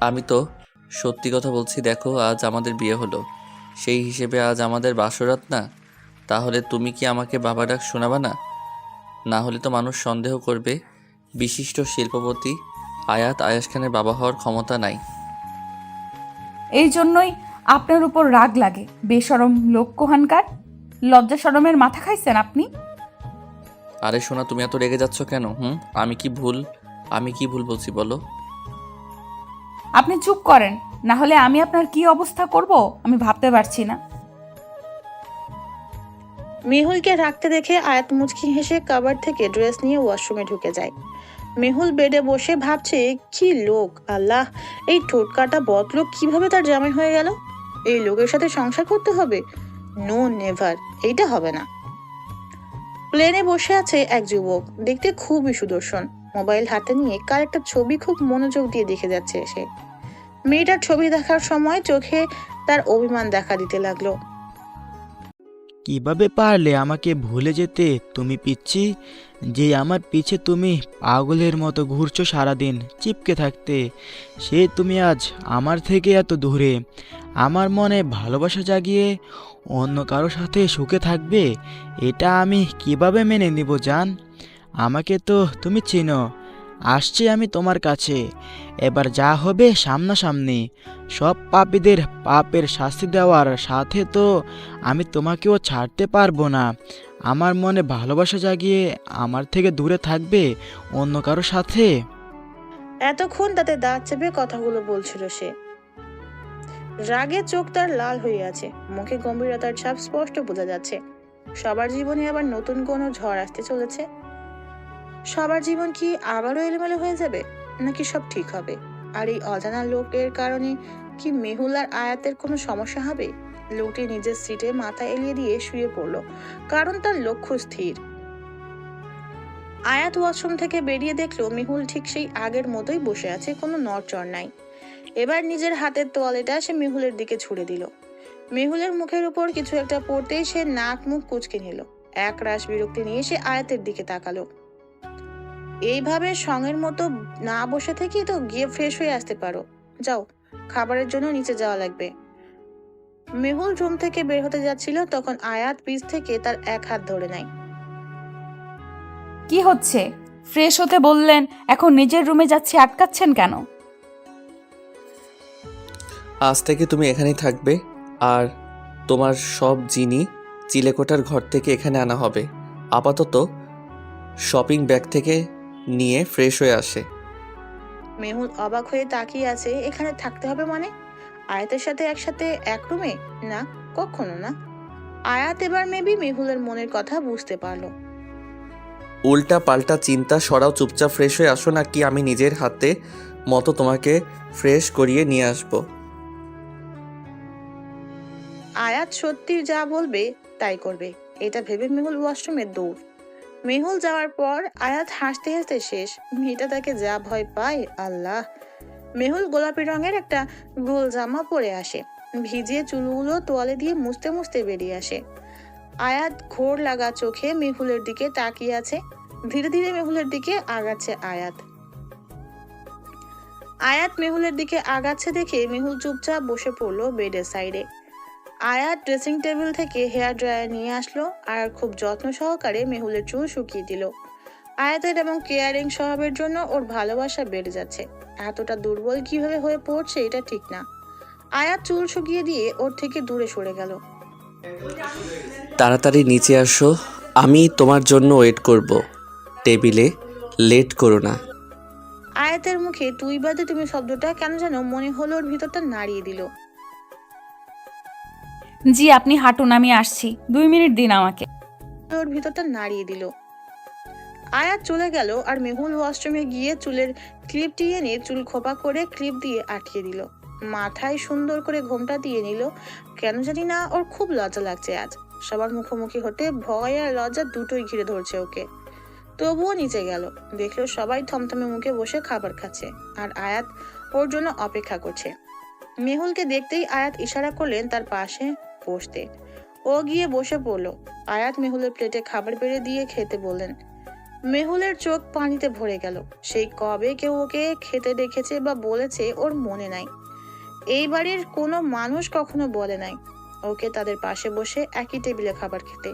আমি তো সত্যি কথা বলছি, দেখো আজ আমাদের বিয়ে হলো, সেই হিসেবে আজ আমাদের বাসরাত না। তাহলে তুমি কি আমাকে বাবা ডাক শোনাবা না? না হলে তো মানুষ সন্দেহ করবে বিশিষ্ট শিল্পপতি আয়াত আয়াস খানের বাবা হওয়ার ক্ষমতা নাই। এই জন্যই আপনার উপর রাগ লাগে, বেশরম লোক কোহানকার। লজ্জা শরমের মাথা খাইছেন আপনি? আরে শোনা, তুমি এত রেগে যাচ্ছ কেন? আমি কি ভুল বলছি বলো? আপনি চুপ করেন, না হলে আমি আপনার কি অবস্থা করব আমি ভাবতে পারছি না। মেহুলকে রাখতে দেখে আয়াত মুচকি হেসে কাবার থেকে ড্রেস নিয়ে ওয়াশরুমে ঢুকে যায়। মেহুল বেডে বসে ভাবছে, কি লোক আল্লাহ, এই ঠোঁটকাটা বদলোক কিভাবে তার জামাই হয়ে গেল? এই লোকের সাথে সংসার করতে হবে? নো নেভার, এইটা হবে না। প্লেনে বসে আছে এক যুবক, দেখতে খুবই সুদর্শন। মোবাইল হাতে নিয়ে কার একটা ছবি খুব মনোযোগ দিয়ে দেখে যাচ্ছে সে। মেয়েটার ছবি দেখার সময় চোখে তার অভিমান দেখা দিতে লাগলো। কিভাবে পারলে আমাকে ভুলে যেতে তুমি পিচ্ছি? যে আমার পিছে তুমি পাগলের মতো ঘুরছো সারাদিন চিপকে থাকতে, সে তুমি আজ আমার থেকে এত দূরে। আমার মনে ভালোবাসা জাগিয়ে অন্য কারো সাথে সুখে থাকবে, এটা আমি কিভাবে মেনে নিব জান? আমাকে তো তুমি চিনো, আসছি আমি তোমার কাছে। এবার যা হবে সামনাসামনি। সব পাপীদের পাপের শাস্তি দেওয়ার সাথে তো আমি তোমাকেও ছাড়তে পারবো না। আমার মনে ভালোবাসা জাগিয়ে আমার থেকে দূরে থাকবে অন্য কারো সাথে। এতক্ষণ তাতে দাঁত চেপে কথাগুলো বলছিল সে। রাগে চোখ তার লাল হয়ে আছে, মুখে গম্ভীরতার ছাপ স্পষ্ট বোঝা যাচ্ছে। সবার জীবনে আবার নতুন কোনো ঝড় আসতে চলেছে। সবার জীবন কি আবারও এলোমেলো হয়ে যাবে, নাকি সব ঠিক হবে? আর এই অজানা লোকের কারণে কি মেহুল আর আয়াতের কোনো সমস্যা হবে? লোকটি নিজের সিটে মাথা এলিয়ে দিয়ে শুয়ে পড়লো, কারণ তার লক্ষ্য স্থির। আয়াত ওয়াশরুম থেকে বেরিয়ে দেখলো মেহুল ঠিক সেই আগের মতোই বসে আছে, কোনো নড়চড় নাই। এবার নিজের হাতের তোয়ালেটা সে মেহুলের দিকে ছুড়ে দিল। মেহুলের মুখের উপর কিছু একটা পড়তেই সে নাক মুখ কুঁচকে নিল। এক রাশ বিরক্তি নিয়ে সে আয়াতের দিকে তাকালো। এইভাবে সঙ্গের মতো না বসে থেকেই তো গিয়ে ফ্রেশ হয়ে আসতে পারো। যাও, খাবারের জন্য নিচে যাওয়া লাগবে। মেহুল রুম থেকে বের হতে যাচ্ছিল, তখন আয়াত পিছ থেকে তার এক হাত ধরে নেয়। কি হচ্ছে? ফ্রেশ হতে বললেন, এখন নিজের রুমে যাচ্ছি, আটকাচ্ছেন কেন? আজ থেকে তুমি এখানেই থাকবে, আর তোমার সব জিনিস চিলেকোঠার ঘর থেকে এখানে আনা হবে। আপাতত শপিং ব্যাগ থেকে নিয়ে ফ্রেশ হয়ে আসে। মেহুল অবাক হয়ে তাকিয়ে আছে। এখানে থাকতে হবে মানে? আয়াতের সাথে একসাথে এক রুমে? না, কখনো না। আয়াত এবার মেবি মেহুলের মনের কথা বুঝতে পারলো। উল্টা পাল্টা চিন্তা সরাও, চুপচাপ ফ্রেশ হয়ে আসো, না কি আমি নিজের হাতে মতো তোমাকে ফ্রেশ করিয়ে নিয়ে আসবো। আয়াত সত্যি যা বলবে তাই করবে, এটা ভেবে মেহুল ওয়াশরুমে দৌড়। মেহুল যাওয়ার পর আয়াত হাসতে হাসতে শেষ। মেয়েটা তাকে যা ভয় পায় আল্লাহ। মেহুল গোলাপি রঙের একটা গোল জামা পরে আসে, ভিজিয়ে চুলগুলো তোয়ালে দিয়ে মুছতে মুছতে বেরিয়ে আসে। আয়াত ঘোর লাগা চোখে মেহুলের দিকে তাকিয়ে আছে। ধীরে ধীরে মেহুলের দিকে আগাচ্ছে আয়াত। আয়াত মেহুলের দিকে আগাচ্ছে দেখে মেহুল চুপচাপ বসে পড়লো বেডের সাইডে। আয়াত ড্রেসিং টেবিল থেকে হেয়ার ড্রায়ার নিয়ে আসলো আর খুব যত্ন সহকারে মেহুলের চুল শুকিয়ে দিল। আয়াতের এবং কেয়ারিং স্বভাবের জন্য ওর ভালোবাসা বেড়ে যাচ্ছে। এতটা দুর্বল কিভাবে হয়ে পড়ছে এটা ঠিক না। আয়াত চুল শুকিয়ে দিয়ে ওর থেকে দূরে সরে গেল। তাড়াতাড়ি নিচে আসো, আমি তোমার জন্য ওয়েট করব। টেবিলে লেট করো না। আয়াতের মুখে তুই বাদে তুমি শব্দটা কেন যেন মনে হলো ওর ভিতরটা নাড়িয়ে দিল। জি, আপনি হাঁটুন, আমি আসছি, 2 মিনিট দিন আমাকে। ওর ভিতরটা নাড়িয়ে দিল। আয়াত চলে গেল আর মেহুল ওয়াশরুমে গিয়ে চুলের ক্লিপটি এনে চুল খোপা করে ক্লিপ দিয়ে আটকে দিল। মাথায় সুন্দর করে ঘোমটা দিয়ে নিল। কেন জানি না ওর খুব লজ্জা লাগছে আজ। সবার মুখোমুখি হতে ভয় আর লজ্জা দুটোই ঘিরে ধরছে ওকে। তবুও নিচে গেল, দেখলো সবাই থমথমে মুখে বসে খাবার খাচ্ছে আর আয়াত ওর জন্য অপেক্ষা করছে। মেহুলকে দেখতেই আয়াত ইশারা করলেন তার পাশে বসতে। ও গিয়ে বসে পড়লো। আয়াত মেহুলের প্লেটে খাবার বেড়ে দিয়ে খেতে বললেন। মেহুলের চোখ পানিতে ভরে গেল। সেই কবে কেউ ওকে খেতে দেখেছে বা বলেছে ওর মনে নাই। এই বাড়ির কোনো মানুষ কখনো বলে নাই ওকে তাদের পাশে বসে একই টেবিলে খাবার খেতে।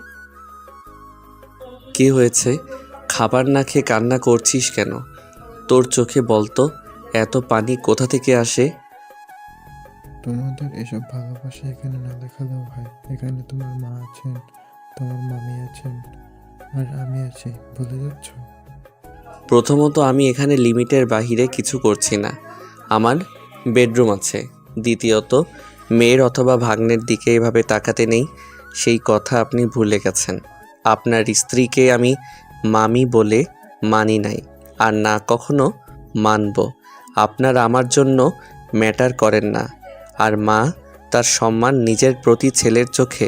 কি হয়েছে? খাবার না খেয়ে কান্না করছিস কেন? তোর চোখে বলতো এত পানি কোথা থেকে আসে? তোমাদের এসব ভালোবাসা এখানে না দেখালেও হয়। এখানে তোমার মা আছেন, তোমার মামি আছেন, আর আমি আছি, ভুলে যাচ্ছ? প্রথমত আমি এখানে লিমিটের বাহিরে কিছু করছি না, আমার বেডরুম আছে। দ্বিতীয়ত মেয়ের অথবা ভাগ্নের দিকে এভাবে তাকাতে নেই। সেই কথা আপনি ভুলে গেছেন। আপনার স্ত্রীকে আমি মামি বলে মানি নাই, আর না কখনো মানব। আপনার আমার জন্য ম্যাটার করেন না। আর মা তার সম্মান নিজের প্রতি ছেলের চোখে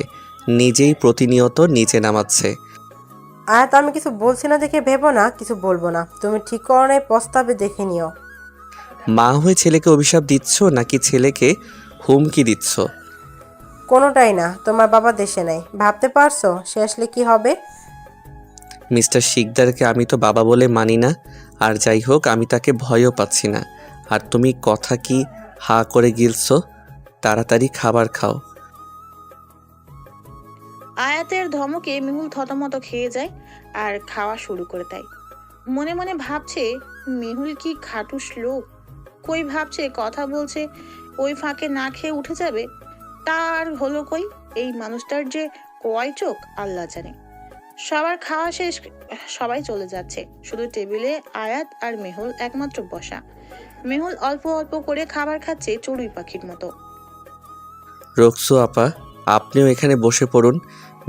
নিজেই প্রতিনিয়ত নিচে নামাচ্ছে। আয়াত, আমি কিছু বলছি না দেখে ভেবো না কিছু বলবো না। তুমি ঠিক করো নাই, প্রস্তাবে দেখে নিও। মা হয়ে ছেলেকে অভিশাপ দিচ্ছ নাকি ছেলেকে হুমকি দিচ্ছ? কোনোটাই না। তোমার বাবা দেশে নেই, ভাবতে পারছো সে আসলে কি হবে? মিস্টার শিকদারকে আমি তো বাবা বলে মানি না, আর যাই হোক আমি তাকে ভয়ও পাচ্ছি না। আর তুমি কথা কি হা করে গিলছো? তাড়াতাড়ি খাবার খাও। আয়াতের ধমকে মেহুল থতমত খেয়ে যায় আর খাওয়া শুরু করে দেয়। মনে মনে ভাবছে, মেহুল কি খাটুস লোক। কই ভাবছে কথা বলছে, ওই ফাঁকে না খেয়ে উঠে যাবে। তার হলো কই? এই মানুষটার যে কয় চোখ আল্লাহ জানে। সবার খাওয়া শেষ, সবাই চলে যাচ্ছে, শুধু টেবিলে আয়াত আর মেহুল একমাত্র বসা। মেহুল অল্প অল্প করে খাবার খাচ্ছে চড়ুই পাখির মতো। রোকসু আপা, আপনিও এখানে বসে পড়ুন,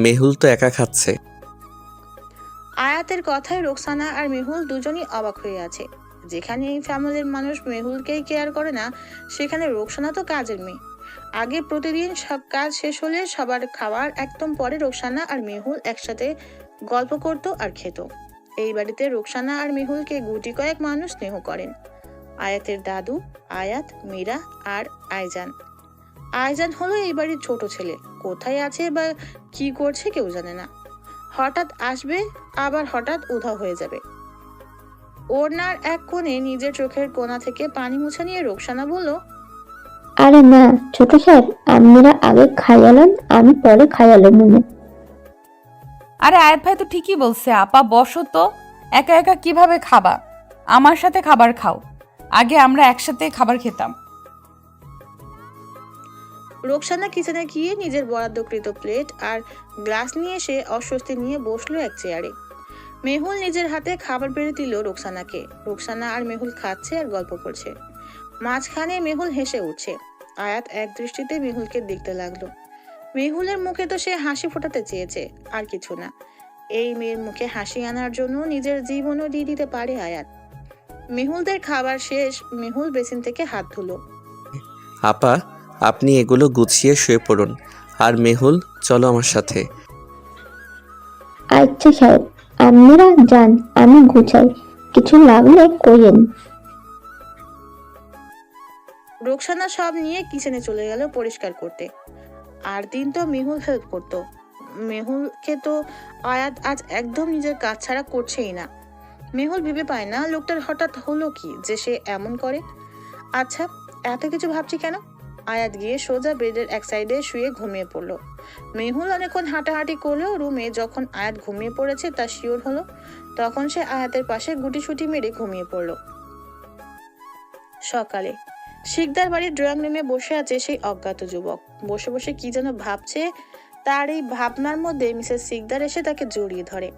মেহুল তো একা খাচ্ছে। আয়াতের কথায় রোকসানা আর মেহুল দুজনই অবাক হয়ে আছে। যেখানে এই ফ্যামিলির মানুষ মেহুলকেই কেয়ার করে না, সেখানে রোকসানা তো কাজের মেয়ে। আগে প্রতিদিন সব কাজ শেষ হলে সবার খাবার একদম পরে রোকসানা আর মেহুল একসাথে গল্প করত আর খেত। এই বাড়িতে রোকসানা আর মেহুলকে গুটি কয়েক মানুষ স্নেহ করেন। আয়াতের দাদু, আয়াত, মীরা আর আইজান। আইজান হলো এই বাড়ির ছোট ছেলে। কোথায় আছে বা কি করছে কেউ জানে না। হঠাৎ আসবে, আবার হঠাৎ উধাও হয়ে যাবে। ওড়নার এক কোণে নিজের চোখের কোণা থেকে পানি মুছে নিয়ে রোকসানা বলল, আরে না ছোট সাহেব, আপনারা আগে খাইয়ালেন, আমি পরে খাইয়ালো মনে। আরে আয়াত ভাই তো ঠিকই বলছে, আপা বসো তো। একা একা কিভাবে খাবা? আমার সাথে খাবার খাও। আগে আমরা একসাথে খাবার খেতাম। রোকসানা কিচেনে গিয়ে নিজের বরাদ্দকৃত প্লেট আর গ্লাস নিয়ে এসে অস্বস্তি নিয়ে বসলো এক চেয়ারে। মেহুল নিজের হাতে খাবার বেড়ে দিল রোকসানাকে। রোকসানা আর মেহুল খাচ্ছে আর গল্প করছে। মাঝখানে মেহুল হেসে উঠছে। আয়াত এক দৃষ্টিতে মেহুলকে দেখতে লাগলো। মেহুলের মুখে তো সে হাসি ফোটাতে চেয়েছে, আর কিছু না। এই মেয়ের মুখে হাসি আনার জন্য নিজের জীবনও দিয়ে দিতে পারে আয়াত। মেহুলদের খাবার শেষ, মেহুল বেসিন থেকে হাত ধুলো। আপা, আপনি এগুলো গুছিয়ে শুয়ে পড়ুন। আর মেহুল, চলো আমার সাথে। আচ্ছা সাহেব, আপনারা যান, আমি গুছাই, কিছু লাগলে কইেন। রোকসানা সব নিয়ে কিচেনে চলে গেল পরিষ্কার করতে। আর দিন তো মেহুল হেল্প করতো। মেহুলকে তো আয়াত আজ একদম নিজের কাজ ছাড়া করছেই না। মেহুল ভেবে পায় না লোকটার হঠাৎ হলো কি যে সে এমন করে। আচ্ছা, এত কিছু ভাবছি কেন? আয়াত গিয়ে সোজা বেডের এক সাইডে শুয়ে ঘুমিয়ে পড়লো। মেহুল অনেকক্ষণ হাঁটাহাঁটি করলো রুমে। যখন আয়াত ঘুমিয়ে পড়েছে তা শিওর হলো, তখন সে আয়াতের পাশে গুটিসুটি মেরে ঘুমিয়ে পড়লো। সকালে শিকদার বাড়ির ড্রয়িং রুমে বসে আছে সেই অজ্ঞাত যুবক। বসে বসে কি যেন ভাবছে। তার এই ভাবনার মধ্যে মিসেস শিকদার এসে তাকে জড়িয়ে ধরে।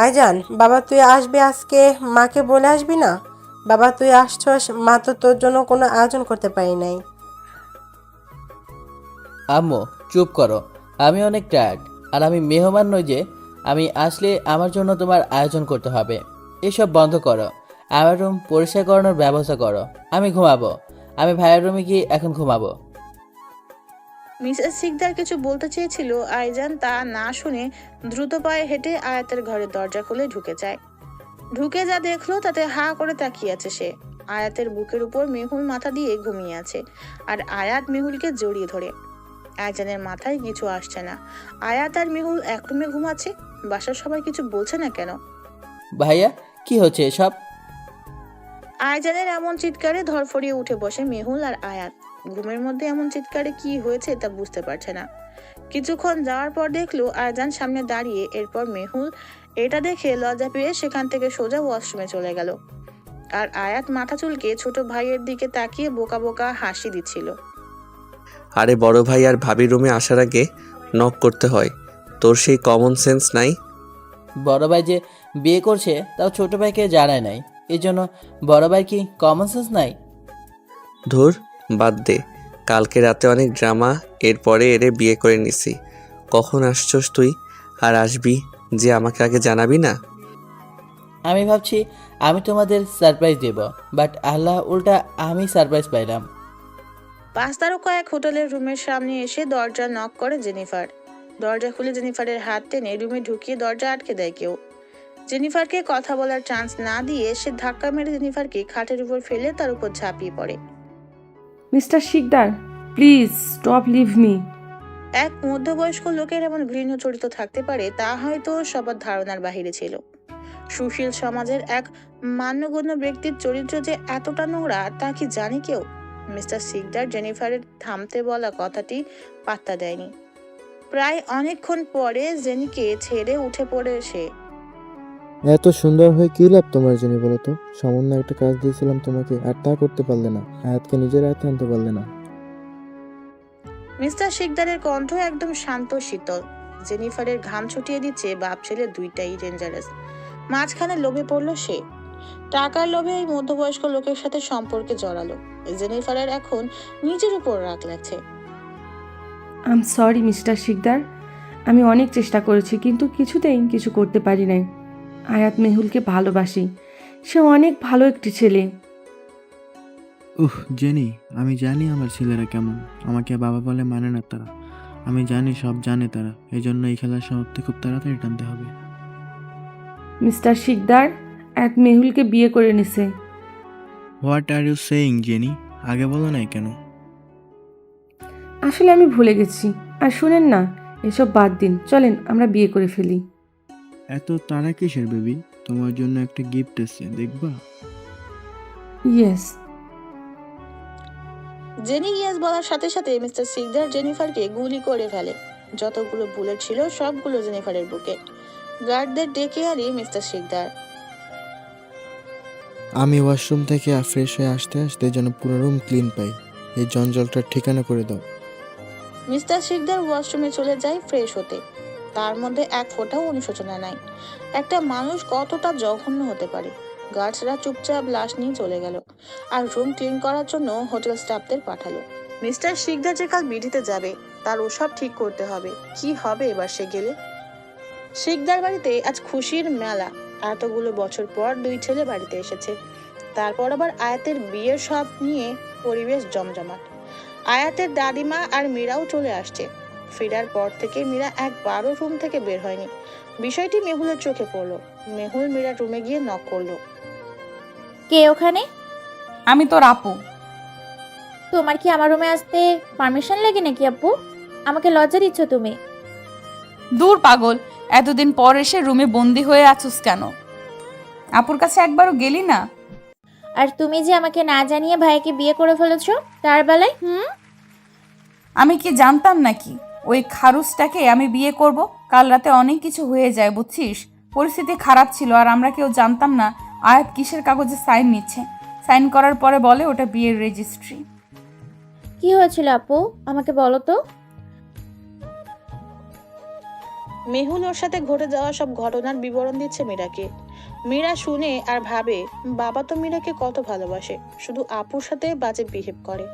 আইজান, বাবা তুই আসবি আজকে, মাকে বলে আসবি না? বাবা তুই আসছস, মা তো তোর জন্য কোনো আয়োজন করতে পারি নাই। আম্মু চুপ করো, আমি অনেক টায়ার্ড। আর আমি মেহমান নই যে আমি আসলে আমার জন্য তোমার আয়োজন করতে হবে। এসব বন্ধ করো, আমার রুম পরিষ্কার করানোর ব্যবস্থা করো। আমি ঘুমাবো, আমি ভাইয়ের রুমে গিয়ে এখন ঘুমাবো। মিসেস শিকদার কিছু বলতে চেয়েছিল, আইজান তা না শুনে দ্রুত পায়ে হেঁটে আয়াতের ঘরের দরজা খুলে ঢুকে যায়। ঢুকে যা দেখলো তাতে হা করে তাকিয়ে আছে সে। আয়াতের বুকের উপর মেহুল মাথা দিয়ে ঘুমিয়ে আছে, আর আয়াত মেহুলকে জড়িয়ে ধরে। আইজানের মাথায় কিছু আসছে না। আয়াত আর মেহুল এক রুমে ঘুমাচ্ছে, বাসার সবাই কিছু বলছে না কেন? ভাইয়া কি হচ্ছে এসব? আইজানের এমন চিৎকারে ধরফড়িয়ে উঠে বসে মেহুল আর আয়াত। ঘুমের মধ্যে এমন চিৎকারে কি হয়েছে তা বুঝতে পারছে না। কিছুক্ষণ যাওয়ার পর দেখলো আইজান সামনে দাঁড়িয়ে। এরপর মেহুল এটা দেখে লজ্জা পেয়ে সেখান থেকে সোজা ওয়াশরুমে চলে গেল। আর আয়াত মাথা চুলকে ছোট ভাইয়ের দিকে তাকিয়ে বোকা বোকা হাসি দিচ্ছিল। আরে বড় ভাই আর ভাবি রুমে আসার আগে নক করতে হয়, তোর সেই কমন সেন্স নাই? বড় ভাই যে বিয়ে করছে তাও ছোট ভাইকে জানায় নাই, এই জন্য বড় ভাই কি কমন সেন্স নাই? ধুর, বাদ দে। কালকে রাতে অনেক ড্রামা, এরপরে এরে বিয়ে করে নিছি। কখন আসছস তুই? আর আসবি যে আমাকে আগে জানাবি না? আমি ভাবছি আমি তোমাদের সারপ্রাইজ দেব, বাট আল্লাহ উল্টা আমি সারপ্রাইজ পাইলাম। 5 তারকা এক হোটেলের রুমের সামনে এসে দরজা নক করে জেনিফার। দরজা খুলে জেনিফারের হাত টেনে রুমে ঢুকিয়ে দরজা আটকে দেয় কেউ। জেনিফারকে কথা বলার চান্স না দিয়ে সে ধাক্কা মেরে জেনিফারকে খাটের উপর ফেলে তার উপর ঝাঁপিয়ে পড়ে। Mister Sikdar, please stop leave me. এক মধ্যবয়স্ক লোকের এমন ঘৃণ্য চরিত্র থাকতে পারে তা হয়তো সবার ধারণার বাহিরে ছিল। সুশীল সমাজের এক মান্যগণ্য ব্যক্তির চরিত্র যে এতটা নোংরা তা কি জানে কেউ? মিস্টার শিকদার জেনিফারের থামতে বলা কথাটি পাত্তা দেয়নি। প্রায় অনেকক্ষণ পরে জেনিকে ছেড়ে উঠে পড়ে সে। এত সুন্দর হয়ে কী লাভ তোমার জন্য বলো তো? সামান্য একটা কাজ দিয়েছিলাম তোমাকে, আর তা করতে পারলে না। আয়াতকে নিজের আয়ত্তে আনতে পারলে না। মিস্টার শিকদারের কণ্ঠ একদম শান্ত শীতল। জেনিফারের ঘাম ছুটিয়ে দিচ্ছে বাপ ছেলে দুইটাই ডেঞ্জারাস। মাঝখানে লোভে পড়ল সে। টাকার লোভে এই মধ্যবয়স্ক লোকের সাথে সম্পর্কে জড়ালো। জেনিফারের এখন নিজের উপর রাগ লাগছে। I am sorry mister Sikdar, আমি অনেক চেষ্টা করেছি কিন্তু কিছুতেই কিছু করতে পারি নাই। আয়াত মেহুলকে ভালোবাসি, সে অনেক ভালো একটি ছেলে। জেনি, আমি জানি আমার ছেলেরা কেমন। আমাকে বাবা বলে মানে না তারা। আমি জানি সব জানে তারা। এই জন্য এই খেলার সমাপ্তি খুব তাড়াতাড়ি টানতে হবে। মিস্টার শিকদার আয়াত মেহুলকে বিয়ে করে নিছে। What are you saying Jenny? আগে বলো নাই কেন? আসলে আমি ভুলে গেছি। আর শুনেন না, এসব বাদ দিন, চলেন আমরা বিয়ে করে ফেলি। এত তারা কিসের বেবি? তোমার জন্য একটা গিফট আছে, দেখবা? ইয়েস। জেনি ইয়েস বলার সাথে সাথে মিস্টার শিকদার জেনিফারকে গুলি করে ফেলে। যতগুলো বুলেট ছিল সবগুলো জেনিফারের বুকে। গার্ডদের ডেকে আনি মিস্টার শিকদার। আমি ওয়াশরুম থেকে ফ্রেশ হয়ে আসতে আসতে যেন পুরো রুম ক্লিন পাই। এই জঞ্জালটার ঠিকানা করে দাও। মিস্টার শিকদার ওয়াশরুমে চলে যায় ফ্রেশ হতে। তার মধ্যে এক ফোঁটাও অনুশোচনা নাই। একটা মানুষ কতটা জঘন্য হতে পারে। গার্ডসরা চুপচাপ লাশ নিয়ে চলে গেল আর রুম ক্লিন করার জন্য হোটেল স্টাফদের পাঠালো। মিস্টার শিকদার যে কাল বিডিতে যাবে তার ওসব ঠিক করতে হবে। কি হবে এবার সে গেলে? শিকদার বাড়িতে আজ খুশির মেলা। এতগুলো বছর পর দুই ছেলে বাড়িতে এসেছে। তারপর আবার আয়াতের বিয়ের সব নিয়ে পরিবেশ জমজমাট। আয়াতের দাদিমা আর মীরাও চলে আসছে। ফেরার পর থেকে মীরা একবারও রুম থেকে বের হয়নি। বিষয়টি মেহুলের চোখে পড়লো। মেহুল মীরার রুমে গিয়ে নক করলো। কে ওখানে? আমি তোর আপু। তোমার কি আমার রুমে আসতে পারমিশন লাগে নাকি আপু? আমাকে লজ্জা দিচ্ছ তুমি। দূর পাগল, এতদিন পর এসে রুমে বন্দি হয়ে আছোস কেন? আপুর কাছে একবারও গেলি না? আর তুমি যে আমাকে না জানিয়ে ভাইকে বিয়ে করে ফেলেছো তার বেলায় আমি কি জানতাম নাকি ওই খারুসটাকে আমি বিয়ে করব? কাল রাতে অনেক কিছু হয়ে যায় বুঝছিস। পরিস্থিতি খারাপ ছিল আর আমরা কেউ জানতাম না আয়াত কিসের কাগজে সাইন নিচ্ছে। সাইন করার পরে বলে ওটা বিয়ের রেজিস্ট্রি। কি হয়েছিল আপু আমাকে বলো তো। মেহুল ওর সাথে ঘটে যাওয়া সব ঘটনার বিবরণ দিচ্ছে মীরাকে। মীরা শুনে আর ভাবে বাবা তো মীরাকে কত ভালোবাসে, শুধু আপুর সাথে বাজে বিহেভ করে।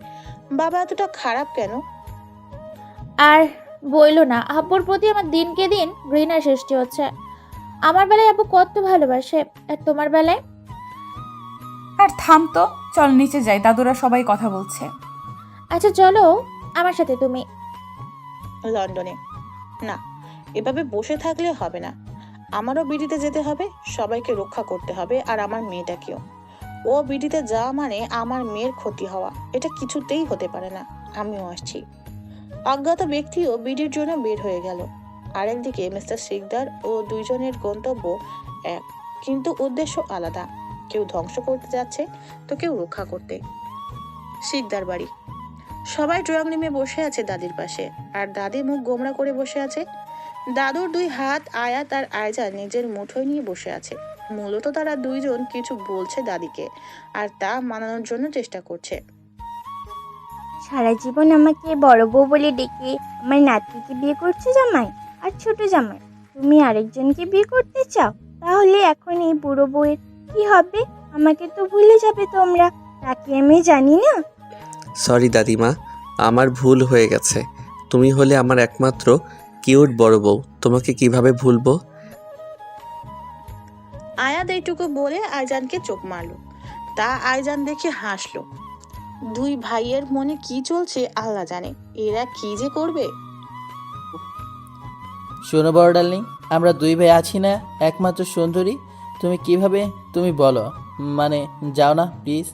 বাবা এতটা খারাপ কেন? আর বইলো না, আপুর প্রতি আমার দিনকে দিন ঘৃণার সৃষ্টি হচ্ছে। আমার বেলায় আপু কত ভালোবাসে, আর তোমার বেলায়? আর থাম তো, চল নিচে যাই, দাদুরা সবাই কথা বলছে। আচ্ছা চলো আমার সাথে তুমি। লন্ডনে? না, এভাবে বসে থাকলে হবে না। আমারও বিডিতে যেতে হবে, সবাইকে রক্ষা করতে হবে, আর আমার মেয়েটাকেও। ও বিডিতে যাওয়া মানে আমার মেয়ের ক্ষতি হওয়া, এটা কিছুতেই হতে পারে না। আমিও আসছি। অজ্ঞাত ব্যক্তিও বিডির জন্য বের হয়ে গেল। আরেকদিকে মিস্টার শিকদার ও দুইজনের গন্তব্য এক, কিন্তু উদ্দেশ্য আলাদা। কেউ ধ্বংস করতে যাচ্ছে তো কেউ রক্ষা করতে। শিকদার বাড়ি। সবাই ড্রয়িং রুমে বসে আছে দাদির পাশে, আর দাদি মুখ গোমড়া করে বসে আছে। দাদুর দুই হাত আয়াত আর আয়জা নিজের মুঠোয় নিয়ে বসে আছে। মূলত তারা দুইজন কিছু বলছে দাদিকে, আর তা মানানোর জন্য চেষ্টা করছে। সারা জীবন আমাকে বড় বউ বলে ডেকে আমার নাতনিকে বিয়ে করছে জামাই, আর ছোট জামাই তুমি আরেকজনকে বিয়ে করতে চাও? তাহলে এখন এই বুড়ো বউয়ের কি হবে? আমাকে তো ভুলে যাবে তোমরা, তাকে আমি জানি না। সরি দাদিমা, আমার ভুল হয়ে গেছে। তুমি হলে আমার একমাত্র কিউট বড় বউ, তোমাকে কিভাবে ভুলবো? আয়াত এইটুকু বলে আইজানকে চোখ মারলো। তা আইজান দেখে হাসলো। দুই ভাইয়ের মনে কি চলছে আল্লাহ জানে, এরা কি যে করবে। শোনো বড় ডার্লিং, আমরা দুই ভাই আছি না, একমাত্র সুন্দরী। তুমি কিভাবে, তুমি বলো, মানে যাও না প্লিজ।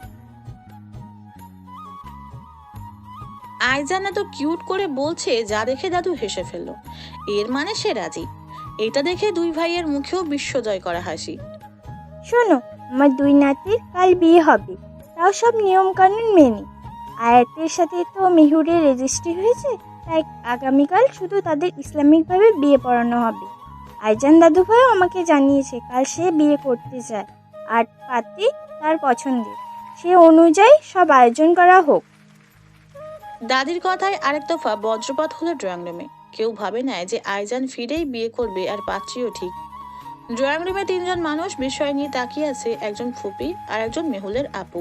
আইজান এত কিউট করে বলছে যা দেখে দাদু হেসে ফেললো। এর মানে সে রাজি। এটা দেখে দুই ভাইয়ের মুখেও বিশ্বজয় করা হাসি। শোনো, আমার দুই নাতির কাল বিয়ে হবে, তাও সব নিয়ম কানুন মেনে। আয়াতের সাথে তো মেহুরের রেজিস্ট্রি হয়েছে, তাই আগামীকাল শুধু তাদের ইসলামিকভাবে বিয়ে পড়ানো হবে। আইজান দাদু ভাইও আমাকে জানিয়েছে কাল সে বিয়ে করতে চায়, আর পাত্রী তার পছন্দের। সে অনুযায়ী সব আয়োজন করা হোক। দাদির কথায় আরেক দফা বজ্রপাত হলো ড্রয়িং রুমে। কেউ ভাবে না যে আইজান ফিরেই বিয়ে করবে, আর পাত্রীও ঠিক। ড্রয়িং রুমে তিনজন মানুষ বিষয় নিয়ে তাকিয়ে আছে, একজন ফুপি আর একজন মেহুলের আপু।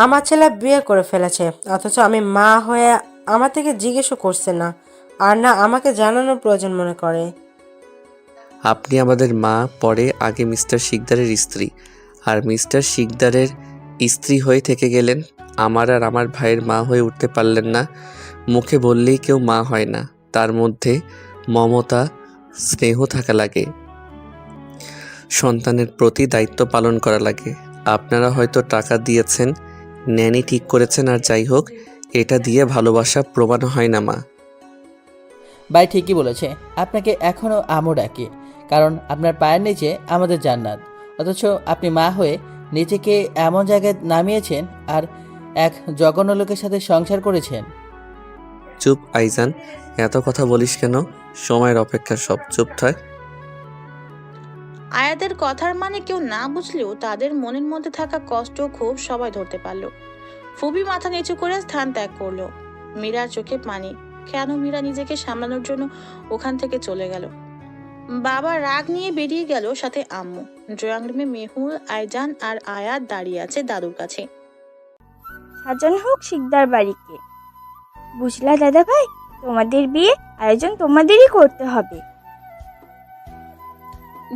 আমার ছেলে বিয়ে করে ফেলেছে, অথচ আমি মা হয়ে আমার থেকে জিজ্ঞেসও করছে না, আর না আমাকে জানানোর প্রয়োজন মনে করে। আপনি আমাদের মা, পরে আগে মিস্টার শিকদারের স্ত্রী, আর মিস্টার শিকদারের স্ত্রী হয়ে থেকে গেলেন। আমার আর আমার ভাইয়ের মা হয়ে উঠতে পারলেন না। মুখে বললেই কেউ মা হয় না, তার মধ্যে মমতা স্নেহ থাকা লাগে, সন্তানের প্রতি দায়িত্ব পালন করা লাগে। আপনারা হয়তো টাকা দিয়েছেন, ন্যানি ঠিক করেছেন, আর যাই হোক, এটা দিয়ে ভালোবাসা প্রমাণ হয় না মা। ভাই ঠিকই বলেছে, আপনাকে এখনও আমও ডাকি, কারণ আপনার পায়ের নিচে আমাদের জান্নাত। অথচ আপনি মা হয়ে নিজেকে এমন জায়গায় নামিয়েছেন আর এক জঘন্য লোকের সাথে সংসার করেছেন। চুপ আইজান, এত কথা বলিস কেন? সময়ের অপেক্ষা, সব চুপ থাক। আয়াতের কথার মানে কেউ না বুঝলেও তাদের মনের মধ্যে থাকা কষ্ট ক্ষোভ সবাই ধরতে পারলো। ফুবি মাথা নিচু করে স্থান ত্যাগ করলো। মীরার চোখে পানি। কেন মীরা নিজেকে সামলানোর জন্য ওখান থেকে চলে গেল। বাবা রাগ নিয়ে বেরিয়ে গেল, সাথে আম্মু। ড্রয়িং রুমে মেহুল, আইজান আর আয়াত দাঁড়িয়ে আছে দাদুর কাছে। সাজানো হোক শিকদার বাড়িকে। বুঝলা দাদা ভাই, তোমাদের বিয়ে আয়োজন তোমাদেরই করতে হবে।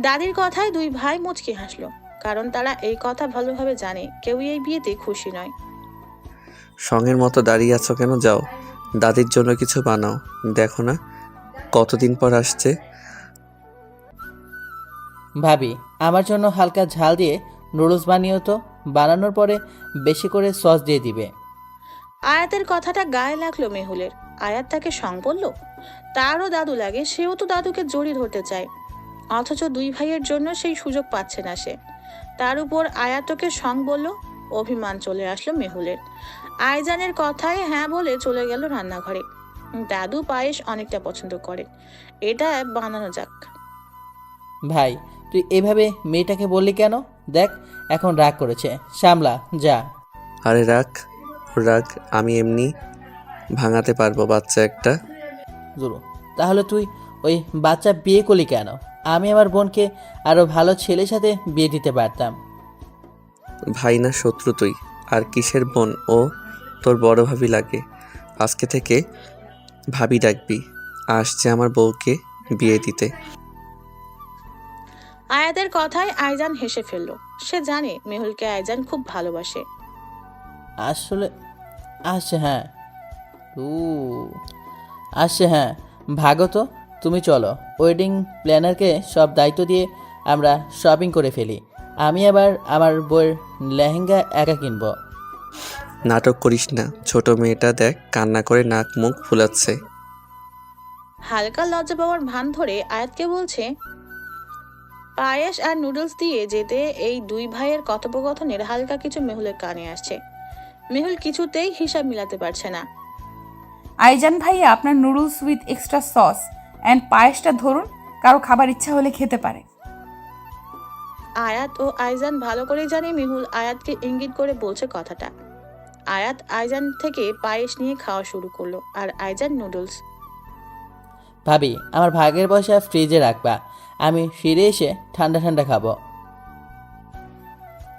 দাদির কথায় দুই ভাই মুচকি হাসলো, কারণ তারা এই কথা ভালোভাবে জানে কেউই এই বিয়েতে খুশি নয়। সঙ্গের মতো দাঁড়িয়ে আছো কেন? যাও, দাদির জন্য কিছু বানাও। দেখো না কতদিন পর আসছে। ভাবি, আমার জন্য হালকা ঝাল দিয়ে নুডলস বানিও তো, বানানোর পরে বেশি করে সস দিয়ে দিবে। আয়াতের কথাটা গায়ে লাগলো মেহুলের। আয়াত তাকে সং বলল। তারও দাদু লাগে, সেও তো দাদুকে জড়িয়ে ধরতে চায়, অথচ দুই ভাইয়ের জন্য সেই সুযোগ পাচ্ছে না সে। তার উপর আয়াতকে সং বলল। অভিমান চলে আসলো মেহুলের। আইজানের কথায় হ্যাঁ বলে চলে গেল রান্নাঘরে। দাদু পায়েস অনেকটা পছন্দ করে, এটা বানানো যাক। ভাই, তুই এভাবে মেয়েটাকে বললি কেন? দেখ এখন রাগ করেছে, সামলা যা। আরে রাখ রাখ, আমি এমনি ভাঙাতে পারবো, বাচ্চা একটা। জুরু, তাহলে তুই ওই বাচ্চা বিয়ে করলি কেন? আমি আমার বোনকে আরও ভালো ছেলের সাথে বিয়ে দিতে পারতাম। ভাই না শত্রু তুই? আর কিসের বোন? ও তোর বড় ভাবি লাগে। আজকে থেকে ভাবি ডাকবি। আসছে আমার বউকে বিয়ে দিতে। আয়াতের কথায় আইজান হেসে ফেলল। সে জানে মেহুলকে আইজান খুব ভালোবাসে। আসলে আসছে, হ্যাঁ আসছে, হ্যাঁ ভাগো তো। তুমি চলো, ওয়েডিং প্ল্যানারকে সব দায়িত্ব দিয়ে আমরা শপিং করে ফেলি। আমি আবার আমার বউয়ের লেহেঙ্গা একা কিনবো। নাটক করিস না, ছোট মেয়েটা দেখ কান্না করে নাক মুখ ফুলাচ্ছে। হালকা লজ্জা পাওয়ার ভান ধরে আয়াতকে বলছে। পায়েস আর নুডলস দিয়ে যেতে এই দুই ভাইয়ের কথোপকথনের হালকা কিছু মেহুলের কানে আসছে। মেহুল কিছুতেই হিসাব মিলাতে পারছে না। আইজান ভাইয়া, আপনার noodles with extra sauce and পায়েসটা ধরুন, কারো খাবার ইচ্ছা হলে খেতে পারে। আয়াত ও আইজান ভালো করেই জানে মেহুল আয়াতকে ইঙ্গিত করে বলছে কথাটা। আয়াত আইজান থেকে পায়েস নিয়ে খাওয়া শুরু করলো, আর আইজান নুডলস। ভাবি, আমার ভাগের পয়সা ফ্রিজে রাখবা, আমি ফিরে এসে ঠান্ডা ঠান্ডা খাবো।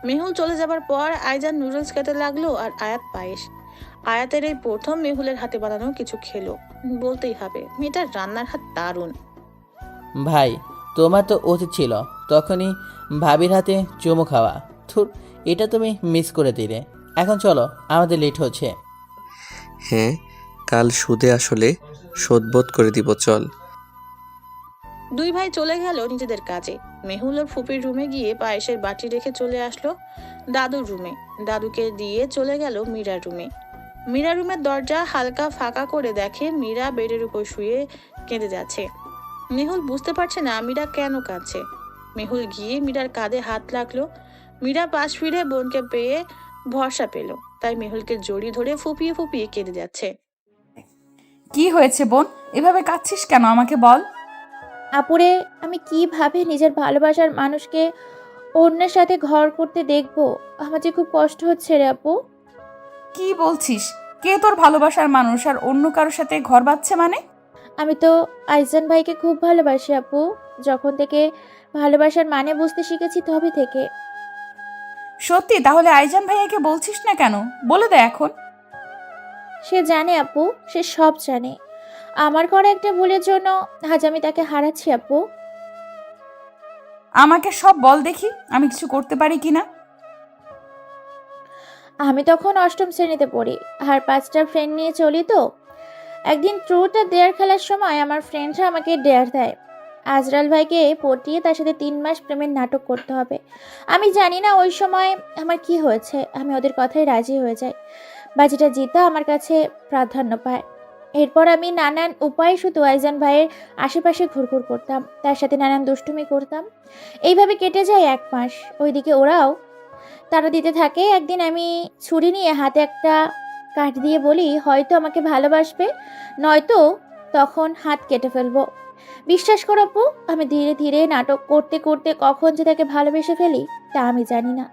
মেহুল চলে যাবার পর আইজান নুডলস খেতে লাগলো, আর আয়াত পায়েস। আয়াতের এই প্রথম মেহুলের হাতে বানানো কিছু খেলো। বলতেই হবে মেয়েটার রান্নার হাত দারুণ। ভাই তোমার তো উচিত ছিল তখনই ভাবির হাতে চুমু খাওয়া। থুর, এটা তুমি মিস করে দিলে। এখন চলো, আমাদের লেট হচ্ছে। হ্যাঁ, কাল সুদে আসলে শোধবোধ করে দিব, চল। দুই ভাই চলে গেল নিজেদের কাজে। মেহুল ওর ফুপির রুমে গিয়ে পায়েসের বাটি রেখে চলে আসলো দাদুর রুমে। দাদুকে দিয়ে চলে গেল মীরার রুমে। মীরা রুমের দরজা হালকা ফাঁকা করে দেখে মীরা বেডের উপর শুয়ে কেঁদে যাচ্ছে। মেহুল বুঝতে পারছে না মীরা কেন কাঁদছে। মেহুল গিয়ে মীরার কাঁধে হাত লাগলো। মীরা পাশ ফিরে বোনকে পেয়ে ভরসা পেল, তাই মেহুলকে জড়িয়ে ধরে ফুপিয়ে ফুপিয়ে কেঁদে যাচ্ছে। কি হয়েছে বোন, এভাবে কাঁদছিস কেন আমাকে বল। আপুরে, আমি কিভাবে নিজের ভালোবাসার মানুষকে অন্যের সাথে ঘর করতে দেখবো? আমার যে খুব কষ্ট হচ্ছে রে আপু। কি বলছিস? কে তোর ভালোবাসার মানুষ আর অন্য কারোর সাথে ঘর বাঁধছে মানে? আমি তো আইজান ভাইকে খুব ভালোবাসি আপু। যখন থেকে ভালোবাসার মানে বুঝতে শিখেছি তবে থেকে। সত্যি? তাহলে আইজান ভাইয়াকে বলছিস না কেন? বলে দে এখন। সে জানে আপু, সে সব জানে। আমার করা একটা ভুলের জন্য আজ আমি তাকে হারাচ্ছি আপু। আমাকে সব বল দেখি, আমি কিছু করতে পারি কিনা। আমি তখন অষ্টম শ্রেণীতে পড়ি আর 5টা ফ্রেন্ড নিয়ে চলি। তো একদিন ট্রুথ আর ডেয়ার খেলার সময় আমার ফ্রেন্ডরা আমাকে ডেয়ার দেয় আজরাল ভাইকে পটিয়ে তার সাথে 3 মাস প্রেমের নাটক করতে হবে। আমি জানি না ওই সময় আমার কি হয়েছে, আমি ওদের কথায় রাজি হয়ে যাই। বাজিটা জিতা আমার কাছে প্রাধান্য পায়। এরপর আমি নানান উপায়ে শুধু আইজান ভাইয়ের আশেপাশে ঘুরঘুর করতাম, তার সাথে নানান দুষ্টুমি করতাম। এইভাবে কেটে যায় 1 মাস। ওইদিকে ওরাও তারা দিতে থাকে। একদিন আমি ছুরি নিয়ে হাতে একটা কাঠ দিয়ে বলি, হয়তো আমাকে ভালোবাসবে, নয়তো তখন হাত কেটে ফেলবো। বিশ্বাস করো আপু, আমি ধীরে ধীরে নাটক করতে করতে কখন যে তাকে ভালোবেসে ফেলি তা আমি জানি না।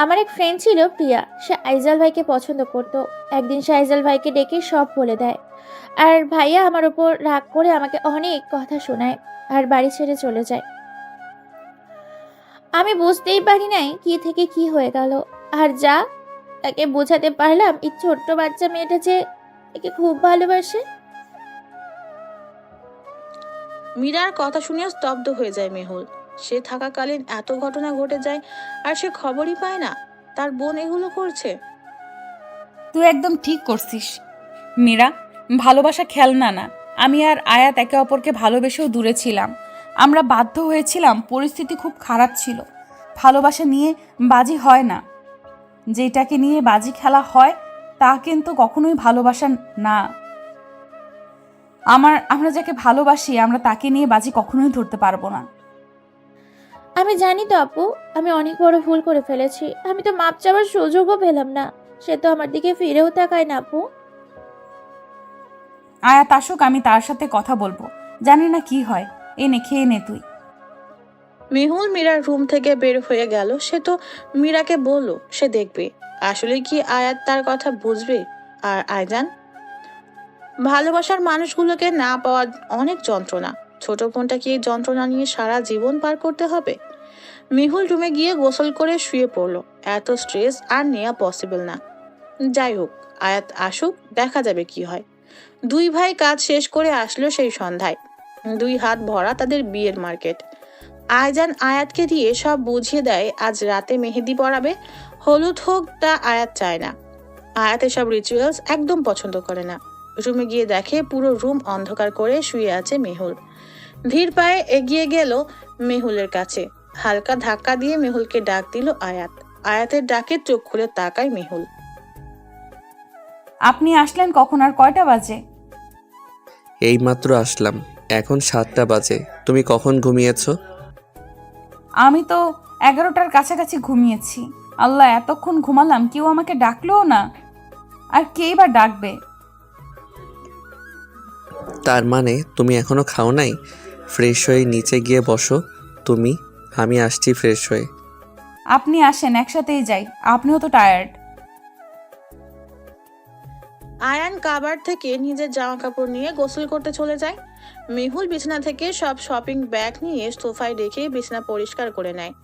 আমার এক ফ্রেন্ড ছিল প্রিয়া, সে আইজাল ভাইকে পছন্দ করত। একদিন সে আইজাল ভাইকে ডেকে সব বলে দেয়, আর ভাইয়া আমার ওপর রাগ করে আমাকে অনেক কথা শোনায় আর বাড়ি ছেড়ে চলে যায়। আমি বুঝতেই পারি নাই কি থেকে কি হয়ে গেল। আর যা তাকে বোঝাতে পারলাম এই ছোট্ট বাচ্চা মেয়েটা যে একে খুব ভালোবাসে। মীরার কথা শুনে স্তব্ধ হয়ে যায় মেহুল। সে থাকাকালীন এত ঘটনা ঘটে যায় আর সে খবরই পায় না তার বোন এগুলো করছে। তুই একদম ঠিক করছিস মীরা, ভালোবাসা খেলনা না। আমি আর আয়াত একে অপরকে ভালোবেসেও দূরে ছিলাম। আমরা বাধ্য হয়েছিলাম, পরিস্থিতি খুব খারাপ ছিল। ভালোবাসা নিয়ে বাজি হয় না। যেটাকে নিয়ে বাজি খেলা হয় তা কিন্তু কখনোই ভালোবাসা না। আমরা যাকে ভালোবাসি আমরা তাকে নিয়ে বাজি কখনোই ধরতে পারবো না। আমি জানি তো আপু, আমি অনেক বড় ভুল করে ফেলেছি। আমি তো মাপ চাওয়ার সুযোগও পেলাম না। সে তো আমার দিকে ফিরেও তাকায় না আপু। আয়াত আসুক, আমি তার সাথে কথা বলবো। জানি না কি হয়। এনে খেয়ে নে তুই। মেহুল মীরার রুম থেকে বের হয়ে গেল। সে তো মীরাকে বলল সে দেখবে। আসলে কি আয়াত তার কথা বুঝবে? আর আইজান? ভালোবাসার মানুষগুলোকে না পাওয়া অনেক যন্ত্রণা। ছোট বোনটা কি এই যন্ত্রণা নিয়ে সারা জীবন পার করতে হবে? মেহুল রুমে গিয়ে গোসল করে শুয়ে পড়লো। এত স্ট্রেস আর নেওয়া পসিবল না। যাই হোক, আয়াত আসুক, দেখা যাবে কি হয়। দুই ভাই কাজ শেষ করে আসলো সেই সন্ধ্যায়। 2 হাত ভরা তাদের বিয়ের মার্কেট। আইজান আয়াতকে দিয়ে সব বুঝিয়ে দেয় আজ রাতে মেহেদি পরাবে। হলুদ হোক তা আয়াত চায় না। আয়াত এসব রিচুয়ালস একদম পছন্দ করে না। রুমে গিয়ে দেখে পুরো রুম অন্ধকার করে শুয়ে আছে মেহুল। ধীর পায়ে এগিয়ে গেল মেহুলের কাছে। হালকা ধাক্কা দিয়ে মেহুলকে ডাক দিল আয়াত। আয়াতের ডাকে চোখ খুলে তাকায় মেহুল। আপনি আসলেন কখন আর কয়টা বাজে? এইমাত্র আসলাম, এখন 7টা বাজে। তুমি কখন ঘুমিয়েছো? আমি তো 11টার কাছাকাছি ঘুমিয়েছি। আল্লাহ, এতক্ষণ ঘুমালাম, কেউ আমাকে ডাকলোও না। আর কেই বা ডাকবে? তার মানে তুমি এখনো খাও নাই? ফ্রেশ হয়ে নিচে গিয়ে বসো। আমি আসছি ফ্রেশ হয়ে। আপনি আসেন, একসাথেই যাই। আপনিও তো টায়ার্ড। আয়ান কাবার থেকে নিজের জামা কাপড় নিয়ে গোসল করতে চলে যায়। মেহুল বিছানা থেকে সব শপিং ব্যাগ নিয়ে সোফায় রেখে বিছানা পরিষ্কার করে নেয়।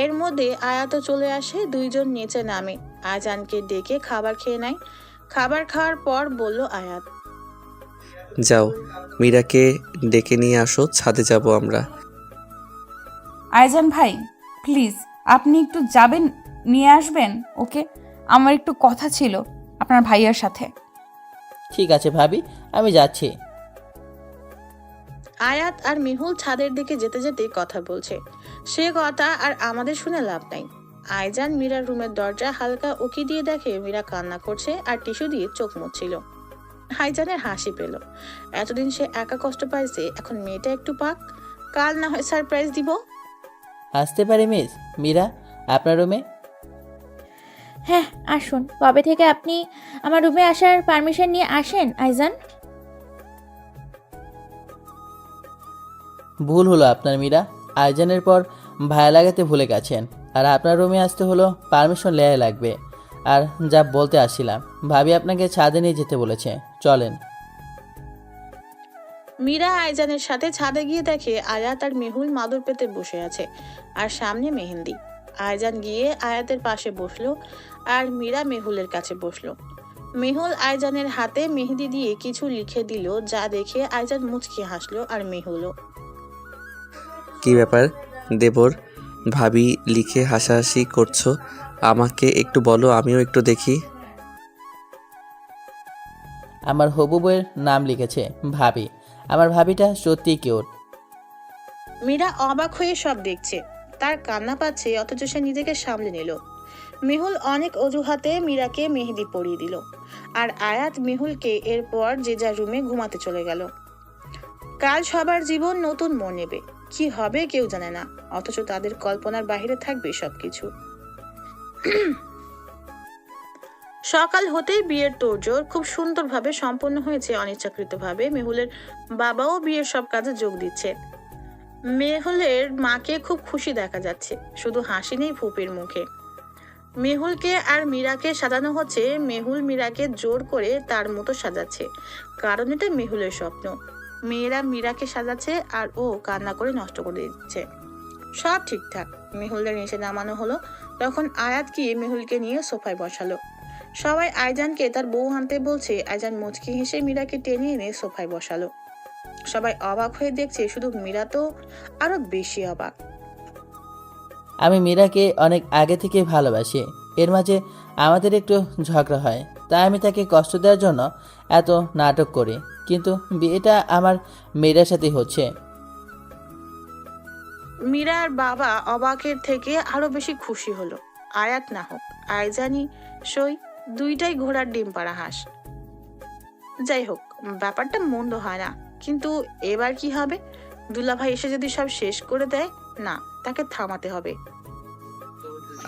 এর মধ্যে আয়াতও চলে আসে। দুইজন নিচে নামে। আজানকে ডেকে খাবার খেয়ে নেয়। খাবার খাওয়ার পর বলল আয়াত। যাও, মীরাকে ডেকে নিয়ে আসো, ছাদে যাব আমরা। আইজান ভাই প্লিজ আপনি একটু যাবেন, নিয়ে আসবেন ওকে, আমার একটু কথা ছিল আপনার ভাইয়ার সাথে। ঠিক আছে ভাবি, আমি যাচ্ছি। আয়াত আর মেহুল ছাদের দিকে যেতে যেতে কথা বলছে। সে কথা আর আমাদের শুনে লাভ নাই। আইজান মীরার রুমের দরজা হালকা উকি দিয়ে দেখে মীরা কান্না করছে আর টিস্যু দিয়ে চোখ মুছছিল। আইজানের হাসি পেল। এতদিন সে একা কষ্ট পাইছে, এখন মেয়েটা একটু পাক, কাল না হয় সারপ্রাইজ দিব। আসতে পারি মিস মীরা আপনার রুমে? হ্যাঁ আসুন। কবে থেকে আপনি আমার রুমে আসার পারমিশন নিয়ে আসেন আইজান? ভুল হলো আপনার মীরা, আয়োজনের পর ভায়া লাগাতে ভুলে গেছেন, আর আপনার রুমে আসতে হলো পারমিশন লেয়া লাগবে। আর যা বলতে আসছিলাম, ভাবি আপনাকে ছাদে নিয়ে যেতে বলেছে, চলেন। মীরা আইজানের সাথে ছাদে গিয়ে দেখে আয়াত আর মেহুল মাদুর পেতে বসে আছে আর সামনে মেহেন্দি। আইজান গিয়ে আয়াতের পাশে বসলো আর মীরা মেহুলের কাছে বসলো। মেহুল আইজানের হাতে মেহেদি দিয়ে কিছু লিখে দিল, যা দেখে আইজান মুচকি হাসলো আর মেহুলও। কি ব্যাপার দেবর, ভাবি লিখে হাসাহাসি করছো? আমাকে একটু বলো, আমিও একটু দেখি। আমার হবু বউয়ের নাম লিখেছে ভাবি। আমার ভাবিটা সত্যিই কিউট। মীরা অবাক হয়ে সব দেখছে, তার কান্না পাচ্ছে অথচ সে নিজেকে সামলে নিল। মেহুল অনেক অজুহাতে মীরাকে মেহেদি পরিয়ে দিল আর আয়াত মেহুলকে এরপর যে যার রুমে ঘুমাতে চলে গেল। কাল সবার জীবন নতুন মোড় নেবে, কি হবে কেউ জানে না, অথচ তাদের কল্পনার বাইরে থাকবে সবকিছু। সকাল হতেই বিয়ের তোড়জোড় খুব সুন্দরভাবে সম্পন্ন হয়েছে। অনিচ্ছাকৃতভাবে মেহুলের বাবাও বিয়ের সব কাজে যোগ দিচ্ছে। মেহুলের মাকে খুব খুশি দেখা যাচ্ছে, শুধু হাসি নেই ফুপির মুখে। মেহুলকে আর মীরাকে সাজানো হচ্ছে। মেহুল মীরাকে জোর করে তার মতো সাজাচ্ছে, কারণ এটা মেহুলের স্বপ্ন। মেয়েরা মীরাকে সাজাচ্ছে আর ও কান্না করে নষ্ট করে দিচ্ছে। সব ঠিকঠাক, মেহুলের নিচে নামানো হলো। তখন আয়াত গিয়ে মেহুলকে নিয়ে সোফায় বসালো। সবাই আইজানকে তার বউ আনতে বলছে। আইজান মুচকি হেসে মীরাকে টেনে এনে সোফায় বসালো। সবাই অবাক হয়ে দেখছে, শুধু মীরা তো আরো বেশি অবাক। আমি মীরাকে অনেক আগে থেকে ভালোবাসি, এর মাঝে আমাদের একটু ঝগড়া হয়, তাই আমি তাকে কষ্ট দেওয়ার জন্য এত নাটক করি, কিন্তু বিয়েটা আমার মীরার সাথে হচ্ছে। মীরার বাবা অবাকের থেকে আরো বেশি খুশি হলো। আয়াত না হোক, আইজানি সই, দুইটাই ঘোড়ার ডিম পাড়া হাঁস। যাই হোক, ব্যাপারটা মন্দ হয় না, কিন্তু এবার কি হবে? দুলাভাই এসে যদি সব শেষ করে দেয়, না, তাকে থামাতে হবে।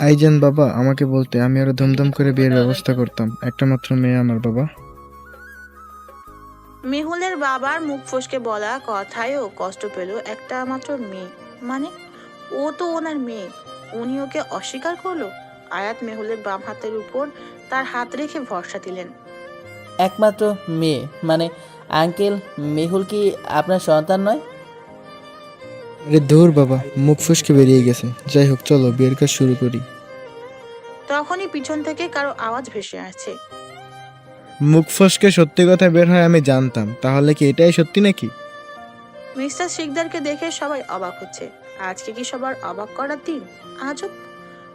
আইজান বাবা আমাকে বলতে আমি আরো ধুমধাম করে বিয়ের ব্যবস্থা করতাম, একটা মাত্র মেয়ে আমার বাবা। মেহুলের বাবার মুখ ফসকে বলা কথায়ও কষ্ট পেল। একটা মাত্র মেয়ে মানে? ও তো ওনার মেয়ে, উনি ওকে অস্বীকার করলো? আয়াত মেহুলের বাম হাতের উপর তার হাত রেখে ভরসা দিলেন। একমাত্র মেয়ে মানে আঙ্কেল, মেহুল কি আপনার সন্তান নয়? আরে ধুর বাবা, মুখ ফসকে বেরিয়ে গেছে। যাই হোক, চলো বিয়ের কাজ শুরু করি। তখনই পিছন থেকে কারো আওয়াজ ভেসে আসছে। মুখ ফসকে সত্যি কথা বের হয় আমি জানতাম, তাহলে কি এটাই সত্যি নাকি? মিস্টার শিকদারকে দেখে সবাই অবাক হচ্ছে। আজকে কি সবার অবাক করার দিন? আজব।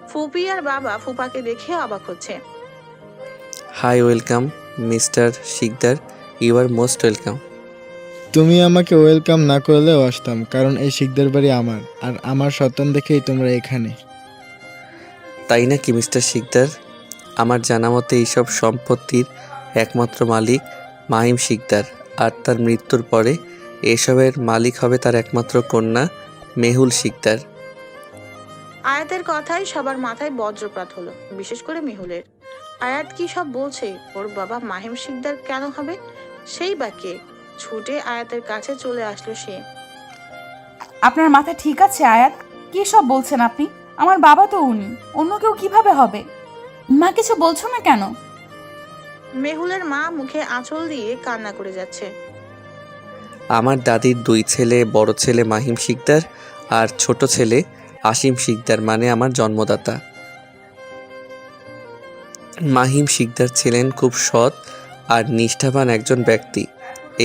ফুপি আর বাবা ফুপাকে দেখে অবাক হচ্ছে। Hi, welcome mister Sikdar, you are most welcome. তুমি আমাকে ওয়েলকাম না করলেও আসতাম, কারণ এই শিকদার বাড়ি আমার, আর আমার সন্তান দেখেই তোমরা এখানে। তাই নাকি মিস্টার শিকদার? আমার জানা মতে এইসব সম্পত্তির একমাত্র মালিক মাহিম শিকদার, আর তার মৃত্যুর পরে এসবের মালিক হবে তার একমাত্র কন্যা মেহুল শিকদার। আয়াতের কথাই সবার মাথায় বজ্রপাত হলো, বিশেষ করে মেহুলের। আয়াত কি সব বলছে? ওর বাবা মাহিম শিকদার কেন হবে? সেই বা কে? ছুটে আয়াতের কাছে চলে আসলো সে। আপনার মাথা ঠিক আছে আয়াত? কি সব বলছেন আপনি? আমার বাবা তো উনি, অন্য কেউ কিভাবে হবে? মা কিছু বলছো না কেন? মেহুলের মা মুখে আঁচল দিয়ে কান্না করে যাচ্ছে। আমার দাদির দুই ছেলে, বড় ছেলে মাহিম শিকদার আর ছোট ছেলে আসিম শিকদার, মানে আমার জন্মদাতা। মাহিম শিকদার ছিলেন খুব সৎ আর নিষ্ঠাবান একজন ব্যক্তি।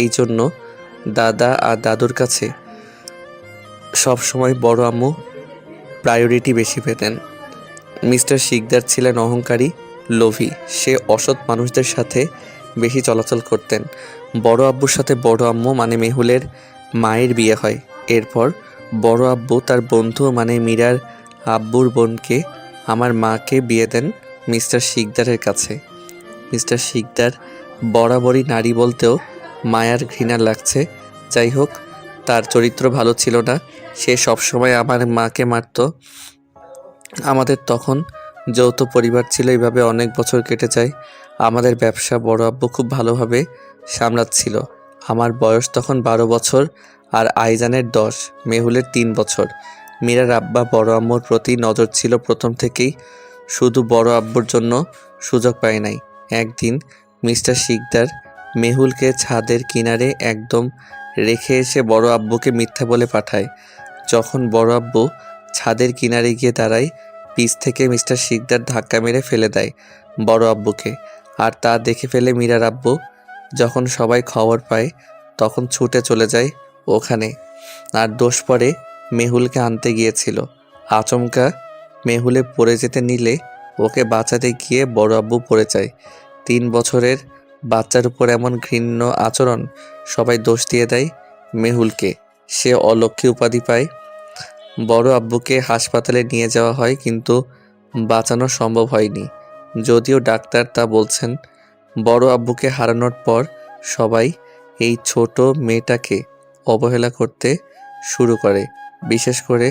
এই জন্য দাদা আর দাদুর কাছে সব সময় বড় আম্মু প্রায়োরিটি বেশি পেতেন। মিস্টার শিকদার ছিলেন অহংকারী, লোভী। সে অসৎ মানুষদের সাথে বেশি চলাচল করতেন। বড় আব্বুর সাথে বড় আম্মু মানে মেহুলের মায়ের বিয়ে হয়। এরপর বড় আব্বু তার বন্ধু মানে মীরার আব্বুর বোনকে আমার মাকে বিয়ে দেন মিস্টার শিকদারের কাছে। মিস্টার শিকদার বরাবরই নারী বলতেও মায়ার ঘৃণা লাগছে। যাই হোক, তার চরিত্র ভালো ছিল না। সে সবসময় আমার মাকে মারত। আমাদের তখন যৌথ পরিবার ছিল। এইভাবে অনেক বছর কেটে যায়। আমাদের ব্যবসা বড় আব্বু খুব ভালোভাবে সামলাচ্ছিল। আমার বয়স তখন 12 বছর আর আইজানের 10, মেহুলের 3 বছর। মীরার আব্বা বড় আম্মুর প্রতি নজর ছিল প্রথম থেকেই, শুধু বড় আব্বুর জন্য সুযোগ পায় নাই। একদিন মিস্টার শিকদার মেহুলকে ছাদের কিনারে একদম রেখে এসে বড় আব্বুকে মিথ্যা বলে পাঠায়। যখন বড় আব্বু ছাদের কিনারে গিয়ে দাঁড়ায়, পিছ থেকে মিস্টার শিকদার ধাক্কা মেরে ফেলে দেয় বড় আব্বুকে। আর তা দেখে ফেলে মীরার আব্বু। যখন সবাই খবর পায় তখন ছুটে চলে যায় ওখানে। আর দোষ পড়ে মেহুলকে আনতে গিয়েছিল। আচমকা মেহুলে পড়ে যেতে নিলে ওকে বাঁচাতে গিয়ে বড় আব্বু পড়ে যায়। 3 বছরের বাচ্চার উপর এমন ঘৃণ্য আচরণ। সবাই দোষ দিয়ে দেয় মেহুলকে। সে অলক্ষ্মী উপাধি পায়। বড় আব্বুকে হাসপাতালে নিয়ে যাওয়া হয়, কিন্তু বাঁচানো সম্ভব হয়নি। যদিও ডাক্তার তা বলছেন। বড় আব্বুকে হারানোর পর সবাই এই ছোট মেয়েটাকে অবহেলা করতে শুরু করে। বিশেষ করে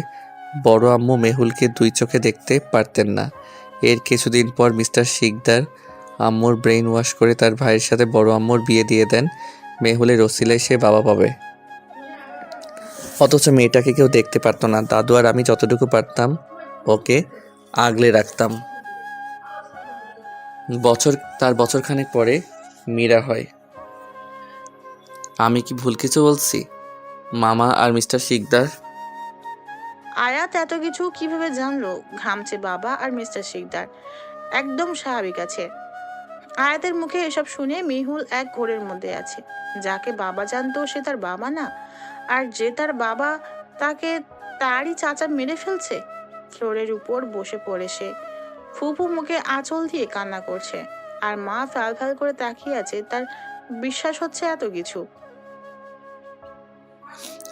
বড় আম্মু মেহুলকে 2 চোখে দেখতে পারতেন না। এর কিছুদিন পর মিস্টার শিকদার আম্মুর ব্রেইন ওয়াশ করে তার ভাইয়ের সাথে বড় আম্মুর বিয়ে দিয়ে দেন। মেহুলের ওসিলায় সে বাবা পাবে। অথচ মেয়েটাকে কেউ দেখতে পারতো না। দাদু আর আমি যতটুকু পারতাম ওকে আগলে রাখতাম। তার বছরখানেক পরে মীরা হয়। আমি কি ভুল কিছু বলছি? মামা আর মিস্টার শিকদার। আয়াত এত কিছু কিভাবে জানলো? ঘামছে বাবা আর মিস্টার শিকদার। একদম স্বাভাবিক আছে। আয়াতের মুখে এসব শুনে মেহুল এক ঘোরের মধ্যে আছে। যাকে বাবা জানতো সে তার বাবা না, আর যে তার বাবা তাকে তারই চাচা মেরে ফেলছে। ফ্লোরের উপর বসে পড়ে সে। ফুপু মুখে আঁচল দিয়ে কান্না করছে, আর মা ফ্যাল ফ্যাল করে তাকিয়ে আছে। তার বিশ্বাস হচ্ছে এত কিছু।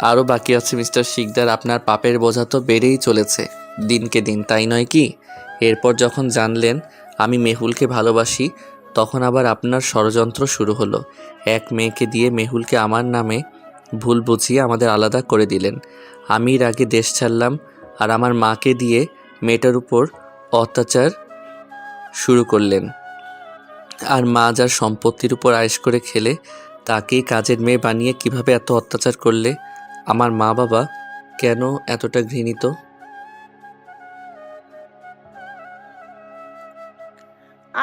আরও বাকি আছে মিস্টার শিকদার। আপনার পাপের বোঝা তো বেড়েই চলেছে দিনকে দিন, তাই নয় কি? এরপর যখন জানলেন আমি মেহুলকে ভালোবাসি, তখন আবার আপনার ষড়যন্ত্র শুরু হলো। এক মেয়েকে দিয়ে মেহুলকে আমার নামে ভুল বুঝিয়ে আমাদের আলাদা করে দিলেন। আমি এর আগে দেশ ছাড়লাম, আর আমার মাকে দিয়ে মেয়েটার উপর অত্যাচার শুরু করলেন। আর মা যার সম্পত্তির উপর আয়েশ করে খেলে, তাকেই কাজের মেয়ে বানিয়ে কিভাবে এত অত্যাচার করলে? আমার মা বাবা কেন এতটা ঘৃণিত?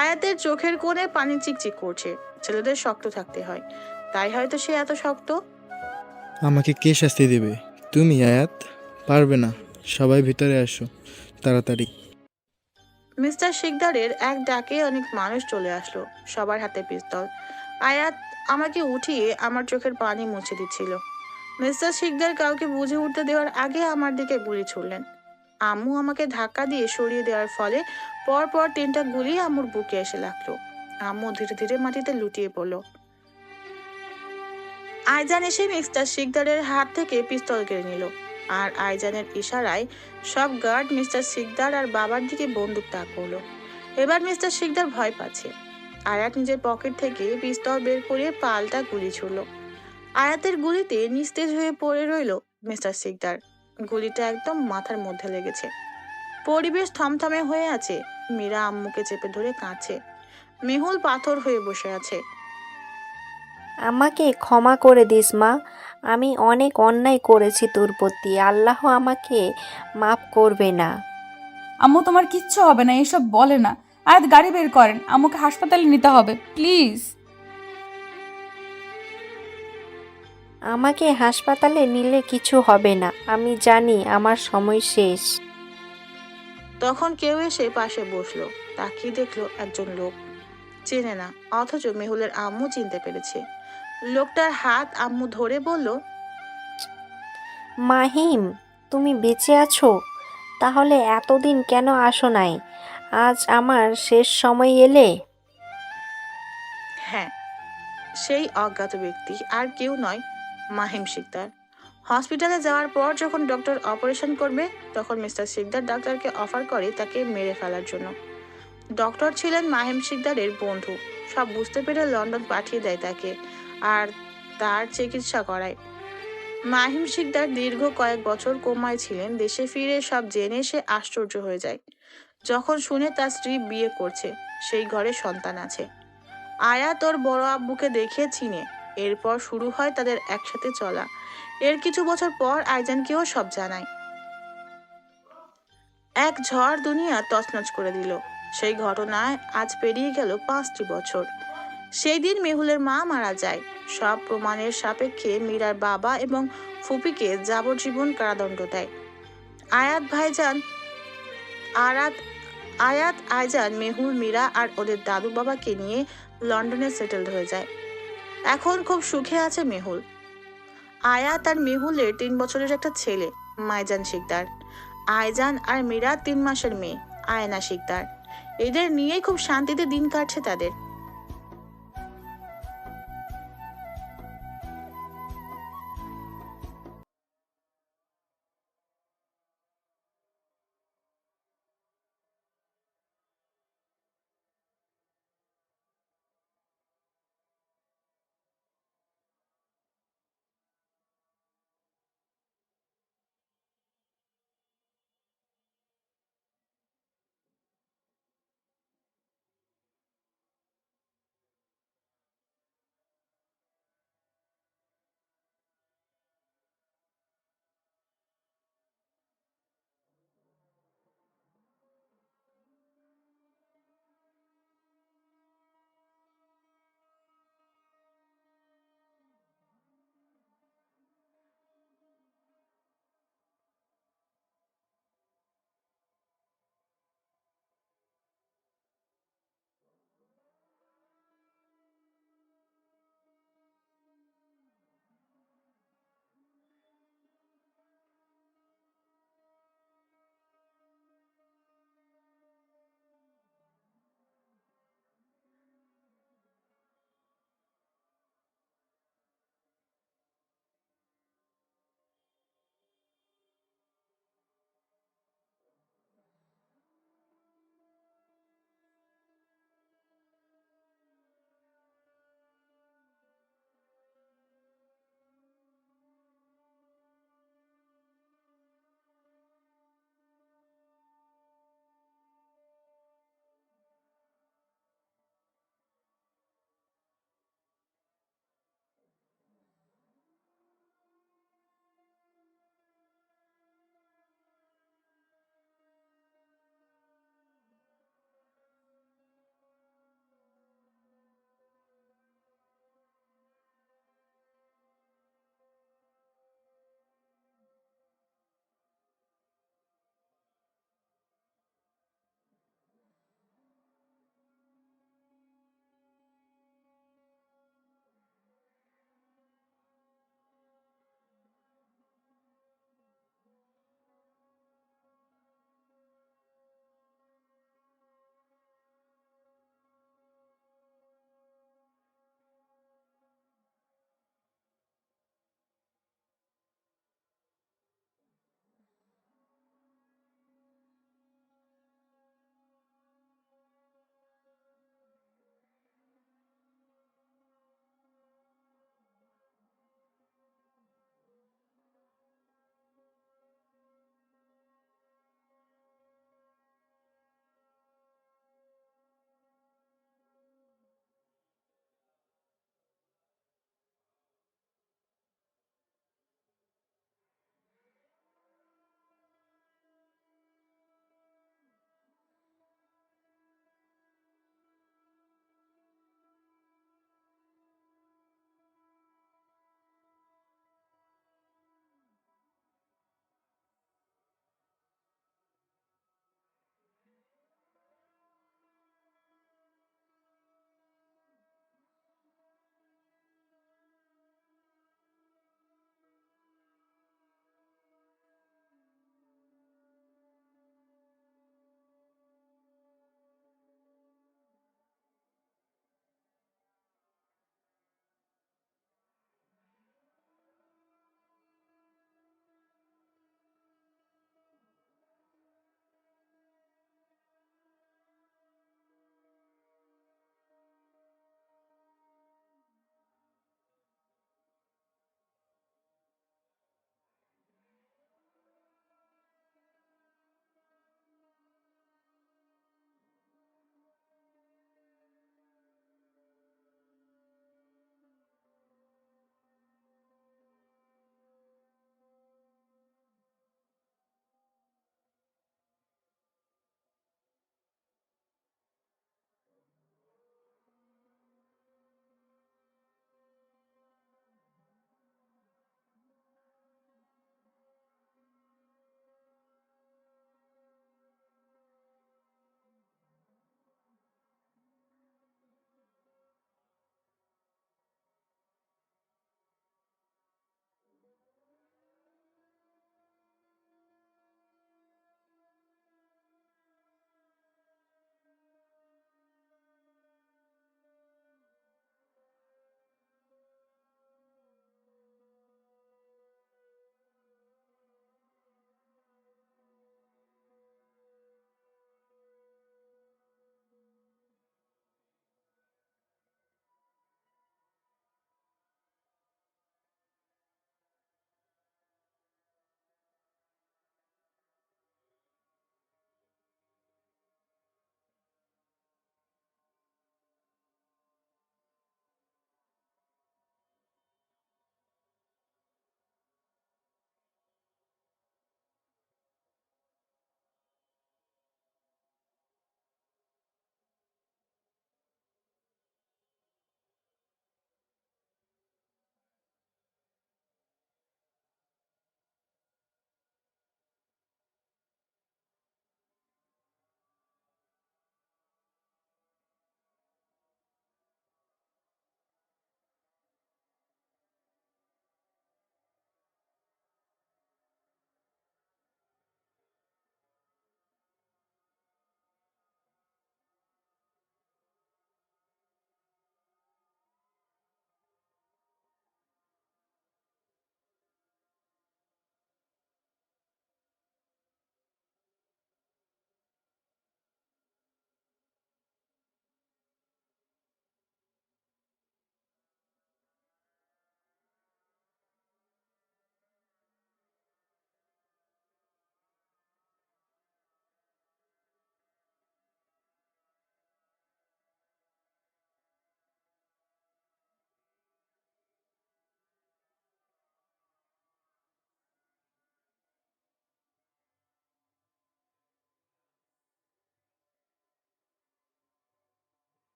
আয়াতের চোখের কোণে পানি চিকচিক করছে। ছেলেদের শক্ত থাকতে হয়, তাই হয়তো সে এত শক্ত। আমাকে কে শাস্তি দেবে? তুমি আয়াত? পারবে না। সবাই ভিতরে আসো তাড়াতাড়ি। মিস্টার শিকদারের এক ডাকে অনেক মানুষ চলে আসলো, সবার হাতে পিস্তল। আয়াত আমাকে উঠিয়ে আমার চোখের পানি মুছে দিচ্ছিল। মিস্টার শিকদার কাউকে বুঝে উঠতে দেওয়ার আগে আমার দিকে গুলি ছুড়লেন। আম্মু আমাকে ধাক্কা দিয়ে সরিয়ে দেওয়ার ফলে পরপর 3টা গুলি আম্মুর বুকে এসে লাগলো। আম্মু ধীরে ধীরে মাটিতে লুটিয়ে পড়লো। আইজান এসে মিস্টার শিকদারের হাত থেকে পিস্তল কেড়ে নিল, আর আইজানের ইশারায় সব গার্ড মিস্টার শিকদার আর বাবার দিকে বন্দুক তাক করলো। এবার মিস্টার শিকদার ভয় পাচ্ছে। আয়াত নিজের পকেট থেকে পিস্তল বের করে পাল্টা গুলি ছুড়ল। আয়াতের গুলিতে নিস্তেজ হয়ে পড়ে রইল মিস্টার শিকদার। গুলিটা একদম মাথার মধ্যে লেগেছে। পরিবেশ থমথমে হয়ে আছে। মীরা আম্মুকে চেপে ধরে কাঁদছে। মেহুল পাথর হয়ে বসে আছে। আমাকে ক্ষমা করে দিস মা, আমি অনেক অন্যায় করেছি তোর প্রতি। আল্লাহ আমাকে মাফ করবে না। আম্মু তোমার কিচ্ছু হবে না, এসব বলে না। আয়াত গাড়ি বের করেন, আম্মুকে হাসপাতালে নিতে হবে প্লিজ। আমাকে হাসপাতালে নিলে কিছু হবে না, আমি জানি আমার সময় শেষ। তখন কেউ এসে পাশে বসলো। তাকিয়ে দেখলো একজন লোক, চেনে না, অথচ মেহুলের আম্মু চিনতে পেরেছে। লোকটার হাত আম্মু ধরে বলল, মাহিম, তুমি বেঁচে আছো? তাহলে এতদিন কেন আসো নাই? আজ আমার শেষ সময় এলে? হ্যাঁ, সেই অজ্ঞাত ব্যক্তি আর কেউ নয়, মাহিম শিকদার। হসপিটালে যাওয়ার পর যখন ডক্টর অপারেশন করবে, তখন মিস্টার শিকদার ডাক্তারকে অফার করে তাকে মেরে ফেলার জন্য। ডক্টর ছিলেন মাহিম শিকদারের বন্ধু। সব বুঝতে পেরে লন্ডন পাঠিয়ে দেয় তাকে, আর তার চিকিৎসা করায়। মাহিম শিকদার দীর্ঘ কয়েক বছর কোমায় ছিলেন। দেশে ফিরে সব জেনে সে আশ্চর্য হয়ে যায় যখন শুনে তার স্ত্রী বিয়ে করছে, সেই ঘরে সন্তান আছে। আয়াত ওর বড় আব্বুকে দেখে চিনে। এরপর শুরু হয় তাদের একসাথে চলা। এর কিছু বছর পর আইজানকেও সব জানায়। এক ঝড় দুনিয়া তছনছ করে দিল। সেই ঘটনায় আজ পেরিয়ে গেল 5টি বছর। সেই দিন মেহুলের মা মারা যায়। সব প্রমাণের সাপেক্ষে মীরার বাবা এবং ফুপিকে যাবজ্জীবন কারাদণ্ড দেয়। আয়াত, আইজান, মেহুল, মীরা আর ওদের দাদু বাবাকে নিয়ে লন্ডনে সেটেলড হয়ে যায়। এখন খুব সুখে আছে মেহুল। আয়াত আর মেহুলের 3 বছরের একটা ছেলে, মাইজান শিকদার। আইজান আর মীরা 3 মাসের মেয়ে, আয়না শিকদার। এদের নিয়েই খুব শান্তিতে দিন কাটছে তাদের।